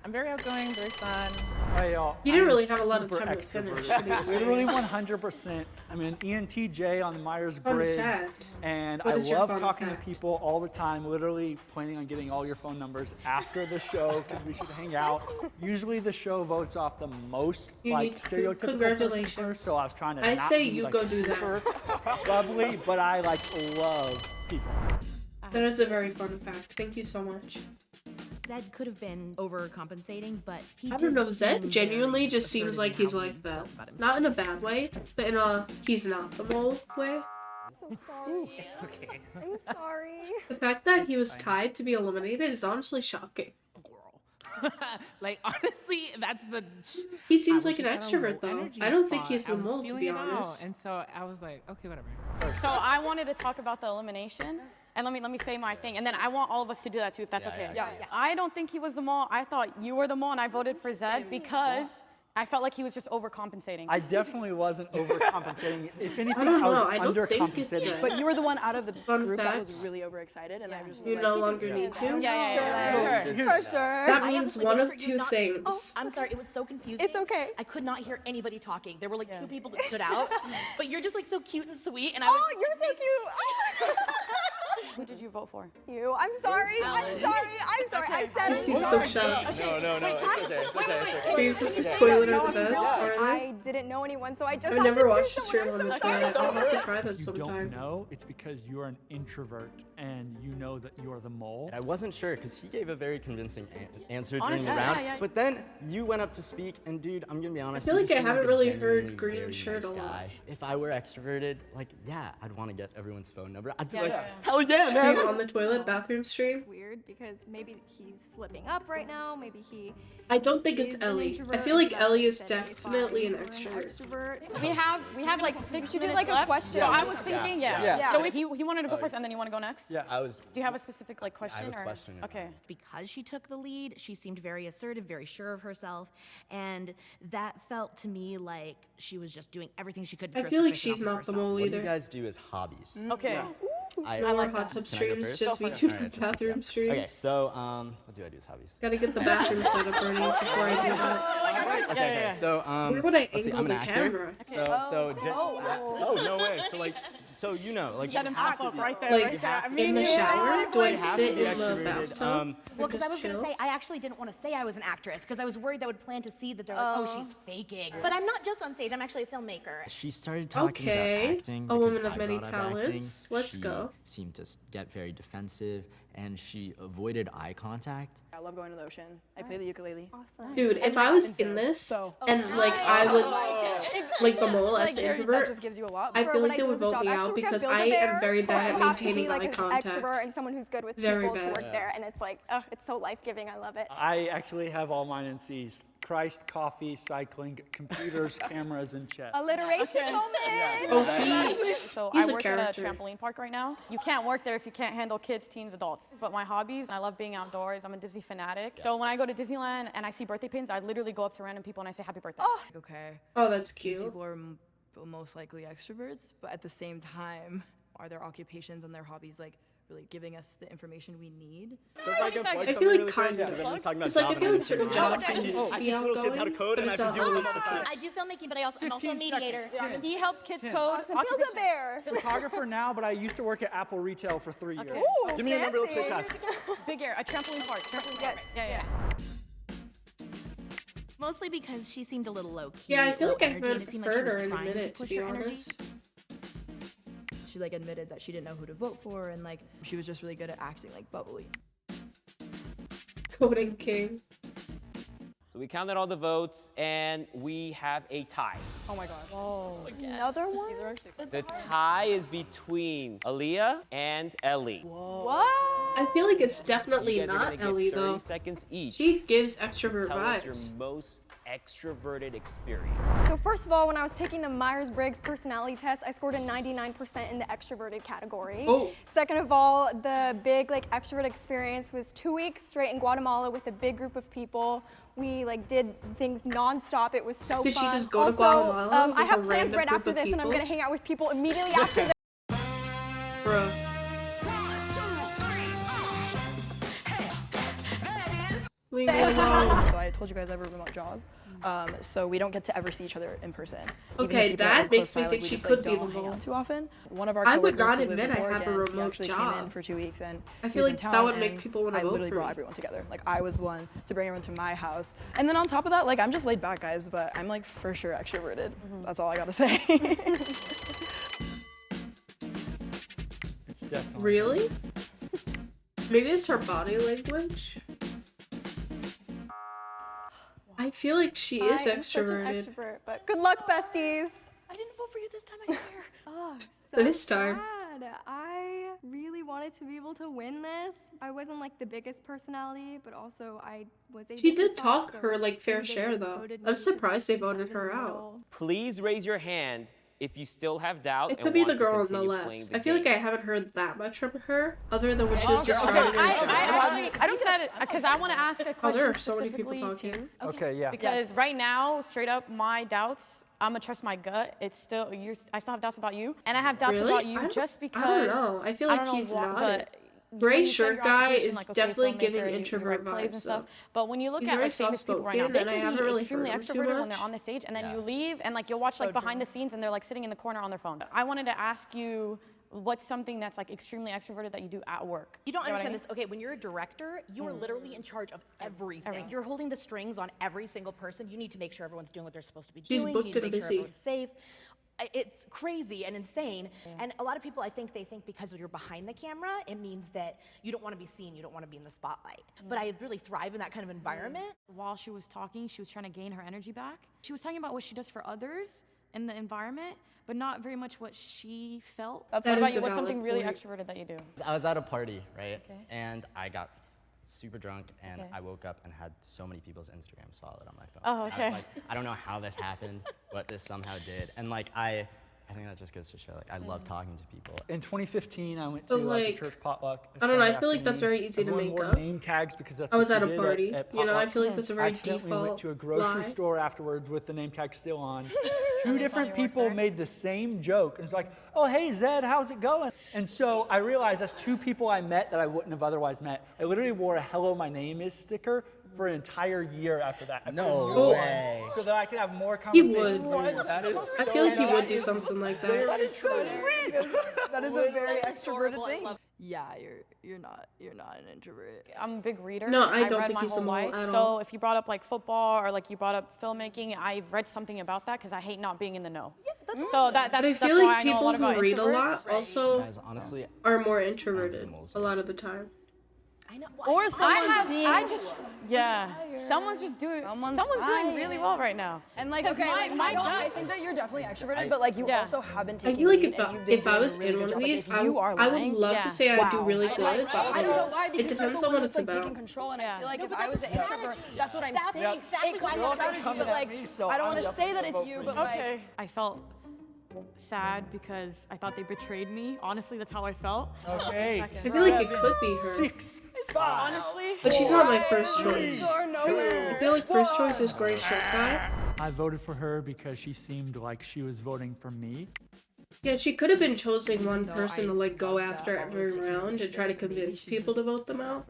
I'm very outgoing, very fun. Hey, y'all. He didn't I am really have a lot of super time to finish, extroverted. to be honest. Literally 100%. I'm an ENTJ on the Myers-Briggs, fact. and What I is your love fun talking fact? to people all the time. Literally planning on getting all your phone numbers after the show because we should hang out. Usually the show votes off the most You like need to- stereotypical congratulations. person first, so I was trying to. I not say be, you like, go do that. super bubbly, but I like love people. That is a very fun fact. Thank you so much. Zed could have been overcompensating, but he I don't know, Zed genuinely just seems like he's like that. Not in a bad way, but in a he's not the mole way. I'm so sorry. It's okay. I'm sorry. The fact that he was tied to be eliminated is honestly shocking. Like honestly, that's the. He seems I like was an just at a low extrovert though. energy I don't think spot. he's I the was mole to feeling be it out, honest. And so I was like, okay, whatever. So I wanted to talk about the elimination, and let me say my thing, and then I want all of us to do that too, if that's okay. Yeah. I don't think he was the mole. I thought you were the mole, and I voted for Zed because I felt like he was just overcompensating. I definitely wasn't overcompensating. If anything, don't I was know. I don't think it's undercompensating. But you were the one out of the Fun group that was fact. really overexcited, and I was just You like, no he longer can need stand to. Yeah. For sure. That means one of two things. Oh, I'm sorry, it was so confusing. It's okay. I could not hear anybody talking. There were like two people that stood out, but you're just like so cute and sweet, and I was. Oh, you're so cute. Who did you vote vote for? You. I'm sorry. I'm sorry. I'm sorry. I said You it. seem so shocked. No, it's okay. It's okay. It's okay. Babes with the It's okay. toilet No, are the best, I are didn't know anyone, so I just I've have never to watched choose a stream someone. on I'm the so toilet. sorry. I'll have to try this You sometime. don't know, it's because you're an introvert and you know that you're the mole. I wasn't sure because he gave a very convincing answer during Honestly, the round. yeah. But then you went up to speak, and dude, I'm gonna be honest. feel you like I seem haven't a really genuinely heard Green very Shirt nice a lot. guy. If I were extroverted, like, yeah, I'd want to get everyone's phone number. I'd be Yeah, like, yeah. hell yeah, man. Stream on the toilet, bathroom stream. It's weird because maybe he's slipping up right now. Maybe he. I don't think it's is an Ellie. I introvert, feel like so that's Ellie why is he said definitely an you're extrovert. We have like 6 should do, minutes like, a left. question. So I Yeah. was thinking, Yeah. yeah. Yeah. So if he wanted to go first, and then you want to go next. Yeah, I was. Do you have a specific like question a or? question in Okay. Because she took the lead, she seemed very assertive, very sure of herself, and that felt to me like she was just doing everything she could to I throw feel like suspicion she's off not the herself. mole What do either. you guys do as hobbies? Okay. No more hot tub Can I go streams, first? just Go VTuber first. Alright, just bathroom streams. Okay, so what do I do as hobbies? Gotta get the bathroom set up ready before I do that. Okay, so Where would I let's see, angle I'm the an actor. camera? Oh no way. So you know, like Set you him have up to be, right there, Like right there. I in mean, the yeah. shower? Do I you have sit to be in the extroverted. bathtub? Well, because I was Just gonna chill? say, I actually didn't want to say I was an actress because I was worried that would plant a seed that they're like, oh, she's faking. But I'm not just on stage, I'm actually a filmmaker. She started talking Okay, about acting. a because woman of I many brought up acting. talents. Let's She go. seemed to get very defensive, and she avoided eye contact. I love going to the ocean. I play the ukulele. Awesome. Dude, if I was in this and like I was like the mole as an That introvert, just gives you a lot. I For feel when like they do would as a vote job, me I actually out work at because I Build-A-Bear, am very so bad I at have to be, maintaining like, eye an contact. extrovert and someone who's good with Very people to bad. work there, and it's like, it's so life-giving. I love it. I actually have all mine in C's. Christ, coffee, cycling, computers, cameras, and chess. Alliteration moment. So he's I a work character. at a trampoline park right now. You can't work there if you can't handle kids, teens, adults. But my hobbies, I love being outdoors. I'm a Disney fanatic. So when I go to Disneyland and I see birthday pins, I literally go up to random people and I say happy birthday. Okay. Oh, that's These cute. people are most likely extroverts, but at the same time, are their occupations and their hobbies like really giving us the information we need? I feel like kind of. It's like I feel like certain jobs you need to I be teach little kids outgoing, how to code, but and I it's have to not deal with always it the all the case. I do filmmaking, but I'm also a 15 mediator. seconds. He helps kids code. Awesome. Build-A-Bear. Photographer now, but I used to work at Apple Retail for 3 years. Ooh, Give me your number real quick, fancy. Cass. Big Air, a trampoline park. Trampoline park. Yeah. Mostly because she seemed a little low-key. Yeah, I feel low like I energy, and haven't it seemed like heard she was her in a trying to minute, to push be her energy. honest. She like admitted that she didn't know who to vote for, and like she was just really good at acting like bubbly. Coding king. So we counted all the votes, and we have a tie. Oh my God. Oh, another one? The tie is between Aaliyah and Ellie. What? I feel like it's definitely You guys are not gonna get Ellie 30 though. seconds each. She gives extrovert Tell us your vibes. most extroverted experience. So first of all, when I was taking the Myers-Briggs personality test, I scored a 99% in the extroverted category. Oh. Second of all, the big extrovert experience was 2 weeks straight in Guatemala with a big group of people. We did things nonstop. It was so Did she fun. just go to Also, Guatemala I with have a plans random right group after of this, and I'm people? gonna hang out with people immediately after this. Bruh. Leave me alone. So I told you guys I have a remote job, so we don't get to ever see each other in person. Even Okay, the people that live makes close me by, think we she just, could be don't the hang mole. out too often. One of our I would coworkers not who lives admit in I have a Oregon, he remote actually came job. in for 2 weeks, and I he feel was in like that town, would make and people wanna I vote literally for brought you. everyone together. Like I was the one to bring everyone to my house, and then on top of that, I'm just laid back, guys. But I'm for sure extroverted. That's all I gotta say. It's definitely. Really? Maybe it's her body language. I feel like she is I am such an extroverted. extrovert, but good luck, besties. I didn't vote for you this time, I swear. Oh, so This time. sad. I really wanted to be able to win this. I wasn't the biggest personality, but also I was able She to did talk, talk so her fair maybe they share just though. voted me I'm because surprised they she's kind voted of in her the out. middle. Please raise your hand if you still have doubt. It and could be want the to girl on the continue left. playing the I feel like I game. haven't heard that much from her, other than when she was Okay, describing her job. I don't said it because I want to ask a Oh, question there are so many people specifically talking. too. Okay, yeah. Because right now, straight up, my doubts, I'm gonna trust my gut. It's still, I still have doubts about you, and I have doubts Really? about you I don't- just because. I don't know. I feel like don't know he's why, not but it. when Gray you said shirt your guy occupation, is okay, definitely filmmaker, giving and you introvert write plays vibes, and stuff. though. But when you look He's at very famous people right now, soft-spoken, they and I can haven't be really extremely heard him too extroverted when much. they're on the stage, and then you leave, and you'll watch behind the scenes, and they're sitting in the corner on their phone. I wanted to ask you What's something that's like extremely extroverted that you do at work? You don't know what I understand mean? this. Okay, when you're a director, you are literally in charge of everything. You're holding the strings on every single person. You need to make sure everyone's doing what they're supposed to be She's doing. booked You need to and make sure busy. everyone's safe. It's crazy and insane. And a lot of people, I think, they think because you're behind the camera, it means that you don't want to be seen, you don't want to be in the spotlight. But I really thrive in that kind of environment. While she was talking, she was trying to gain her energy back. She was talking about what she does for others in the environment, but not very much what she felt. What about you? What's something really extroverted that you do? I was at a party, right? Okay. And I got super drunk, and Okay. I woke up and had so many people's Instagrams followed on my phone. Oh, And I okay. was like, I don't know how this happened, but this somehow did. And like, I think that just goes to show, like, I love talking to people. In 2015, I went to But, like a like, church potluck. I don't know, I Sunday feel like that's afternoon. very easy to Everyone make wore up. name tags because that's I was what at you a did party, at you know, I potlucks. feel like that's a very Accidentally went default to a grocery lie. store afterwards with the name tag still on. Two different people made the same joke, and it's like, "Oh, hey Zed, how's it going?" And so I realized that's two people I met that I wouldn't have otherwise met. I literally wore a "Hello, my name is" sticker for an entire year after that. I put No a new one way. So that I could have more He conversations. would. That is I feel like he would do something like that. That is so sweet. That is a very extroverted thing. Yeah, you're not an introvert. I'm a big reader. No, I don't read think my he's whole a mole life. at So all. if you brought up like football or like you brought up filmmaking, I've read something about that because I hate not being in the know. Yeah, that's so that's But I that's feel why like I know a people lot about who read a lot introverts. also Guys, honestly, are more introverted a lot of the time. Or someone's higher. someone's just doing someone's doing really well right now. And like, 'Cause okay, my I think that you're definitely extroverted, but like you also have been I taking feel like lead if and you've been if I doing was a really in good one of job. Like, these, if you are I would lying, love to say I do really good, but I don't know why, because it depends you're on the what one it's that's, like, about. taking control, and I feel like No, if but I was that's an a introvert, strategy. that's what I'm That's saying. exactly It why comes you're out also of coming you, but at like, me, so I don't I'm want to say that definitely it's you, vote but for like, Okay. I felt sad because I thought they betrayed me. Honestly, that's how I felt. Okay. I feel like it could be her. 6, 5. Honestly. But she's not my first choice. I feel like first choice is Gray Shirt Guy. I voted for her because she seemed like she was voting for me. Yeah, she could have been choosing one person to like go after every round and try to convince people to vote them out.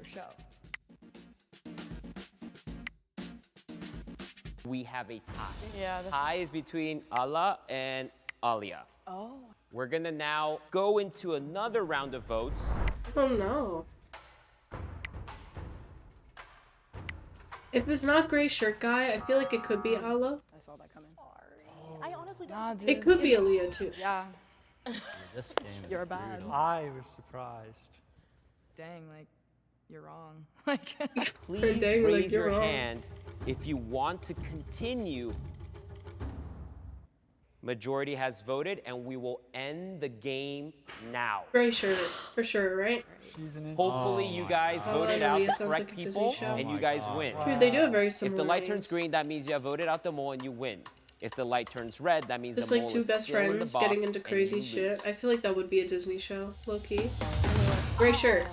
We have a tie. Yeah. That's Tie is between Allah and Alia. Oh. We're gonna now go into another round of votes. Oh no. If it's not Gray Shirt Guy, I feel like it could be Allah. I saw that coming. I honestly don't. Nah, dude. It could be Aaliyah too. Yeah. This game is You're bad. I was surprised. Dang, like, you're wrong. Like, Please Dang, like, raise you're your wrong. hand if you want to continue. Majority has voted, and we will end the game now. Gray Shirt, for sure, right? She's an Hopefully, you guys voted out Hallelujah, the sounds correct like a Disney people, show. and Oh you my guys God. win. Dude, they do have very If similar the light names. turns green, that means you have voted out the mole and you win. If the light turns red, that means Just the like mole two is best still in the friends box getting into and crazy you shit. lose. I feel like that would be a Disney show, low key. Gray Shirt.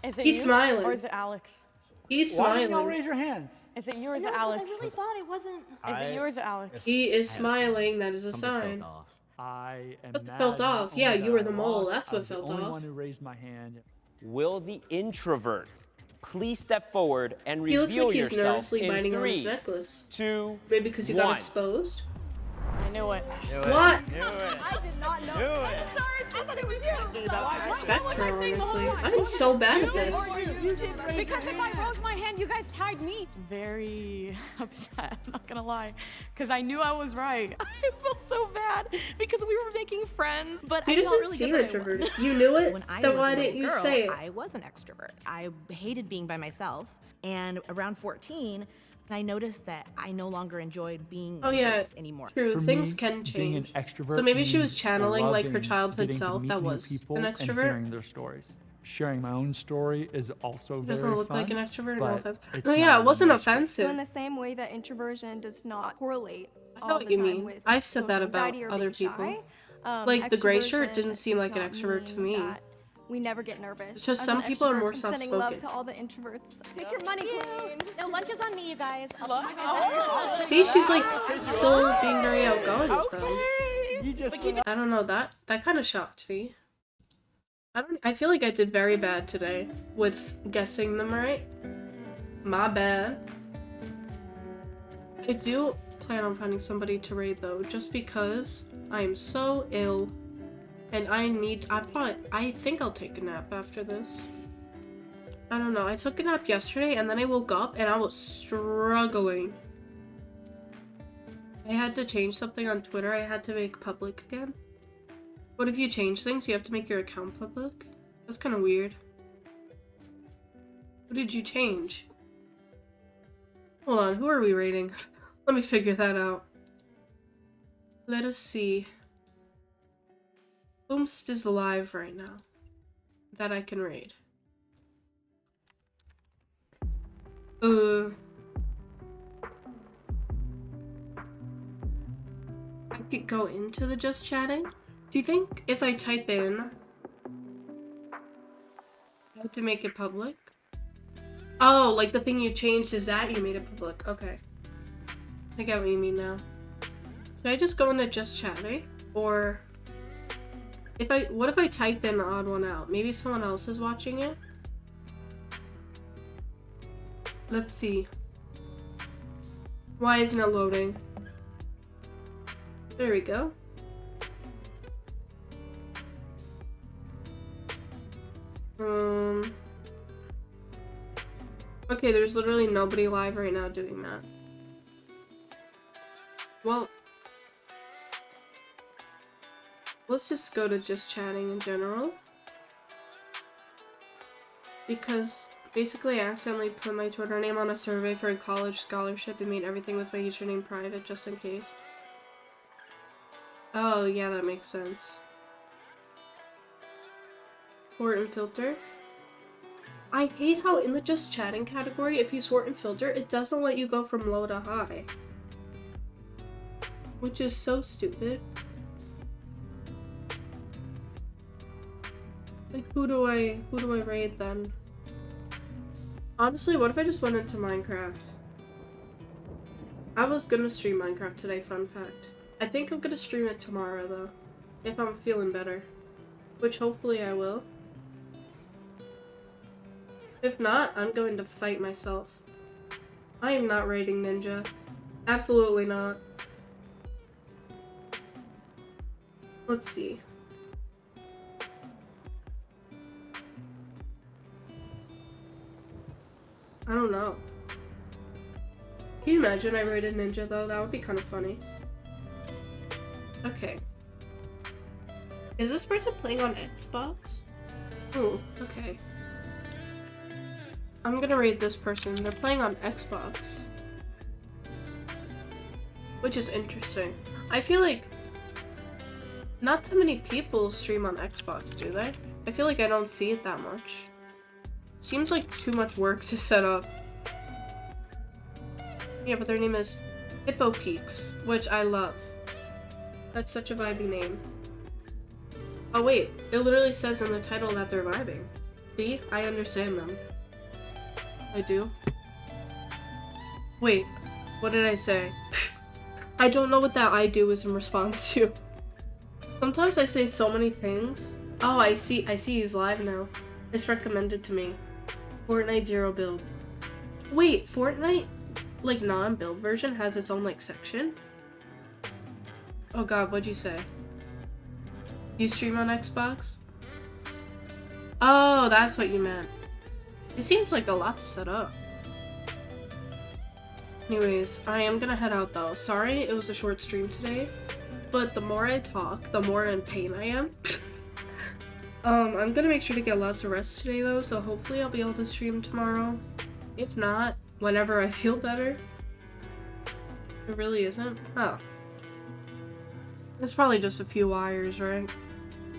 Is it He's you, smiling. or is it Alex? He's Why smiling. didn't y'all raise your hands? Is it you or is No, it 'cause Alex? I really thought it wasn't. Is it you or is it Alex? He is smiling. That is a sign. I am What mad felt not off? Yeah, only you that were the I mole. lost, That's I what was the felt only off. one who raised my hand. Will the introvert please step forward and He reveal looks like he's yourself nervously in biting on 3, his necklace. 2, Maybe because you got 1. exposed. I knew it. What? I did not know. I'm sorry. I thought it was you. I respect her, honestly. I'm so bad at this. Because if I raised my hand, you guys tagged me. Very upset, I'm not gonna lie. Because I knew I was right. I felt so bad because we were making friends, but He I felt doesn't really seem good that I introverted. You knew it? When I Then was why a didn't little you girl, say it? I was an extrovert. I hated being by myself. And around 14, I noticed that I no longer enjoyed being Oh in yeah, groups anymore. true. For Things me, can being an change. extrovert So maybe she was means channeling like her loving childhood getting to self meet that new was people an and extrovert. hearing their stories. Sharing my own story is also Doesn't very look fun, like an extrovert. No but offense. it's No, not yeah, in it the wasn't most- offensive. So in the same way that introversion does not correlate I know all what the you time mean. with I've said that social about anxiety or other being people. shy, Like the gray shirt extroversion didn't seem does like an not extrovert to mean me. that we never get nervous. It's just As some an people are extrovert, more I'm sending soft-spoken. love to all the introverts. Take your money, queen. No, lunch is on me, you guys. I'll see you guys See, she's like still being very outgoing with them. You just I don't know, that kind of shocked me. I feel like I did very bad today with guessing them right. My bad. I do plan on finding somebody to raid though, just because I am so ill And I think I'll take a nap after this. I don't know, I took a nap yesterday and then I woke up and I was struggling. I had to change something on Twitter. I had to make public again. What if you change things? You have to make your account public? That's kind of weird. What did you change? Hold on, who are we rating? Let me figure that out. Let us see. Boomst is live right now. That I can raid. I could go into the just chatting. Do you think if I type in, I have to make it public? Oh, like the thing you changed is that you made it public. Okay. I get what you mean now. Should I just go into just chatting? Or what if I type in the odd one out? Maybe someone else is watching it? Let's see. Why isn't it loading? There we go. Okay, there's literally nobody live right now doing that. Well, let's just go to just chatting in general. Because basically I accidentally put my Twitter name on a survey for a college scholarship and made everything with my username private just in case. Oh, yeah, that makes sense. Sort and filter. I hate how in the just chatting category, if you sort and filter, it doesn't let you go from low to high. Which is so stupid. Like, who do I raid then? Honestly, what if I just went into Minecraft? I was gonna stream Minecraft today, fun fact. I think I'm gonna stream it tomorrow though, if I'm feeling better. Which hopefully I will. If not, I'm going to fight myself. I am not raiding Ninja. Absolutely not. Let's see. I don't know. Can you imagine I raided Ninja though? That would be kind of funny. Okay. Is this person playing on Xbox? Oh, okay. I'm gonna raid this person. They're playing on Xbox. Which is interesting. I feel like not that many people stream on Xbox, do they? I feel like I don't see it that much. Seems like too much work to set up. Yeah, but their name is Hippo Peaks, which I love. That's such a vibey name. Oh wait, it literally says in the title that they're vibing. See? I understand them. I do. Wait, what did I say? I don't know what that I do is in response to. Sometimes I say so many things. Oh, I see he's live now. It's recommended to me. Fortnite 0 build. Wait, Fortnite, like non-build version has its own like section? Oh god, what'd you say? You stream on Xbox? Oh, that's what you meant. It seems like a lot to set up. Anyways, I am gonna head out though. Sorry, it was a short stream today. But the more I talk, the more in pain I am. I'm gonna make sure to get lots of rest today though, so hopefully I'll be able to stream tomorrow. If not, whenever I feel better. It really isn't? Oh. It's probably just a few wires, right?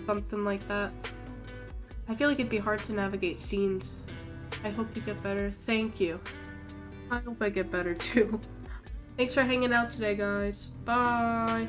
Something like that. I feel like it'd be hard to navigate scenes. I hope you get better. Thank you. I hope I get better too. Thanks for hanging out today, guys. Bye!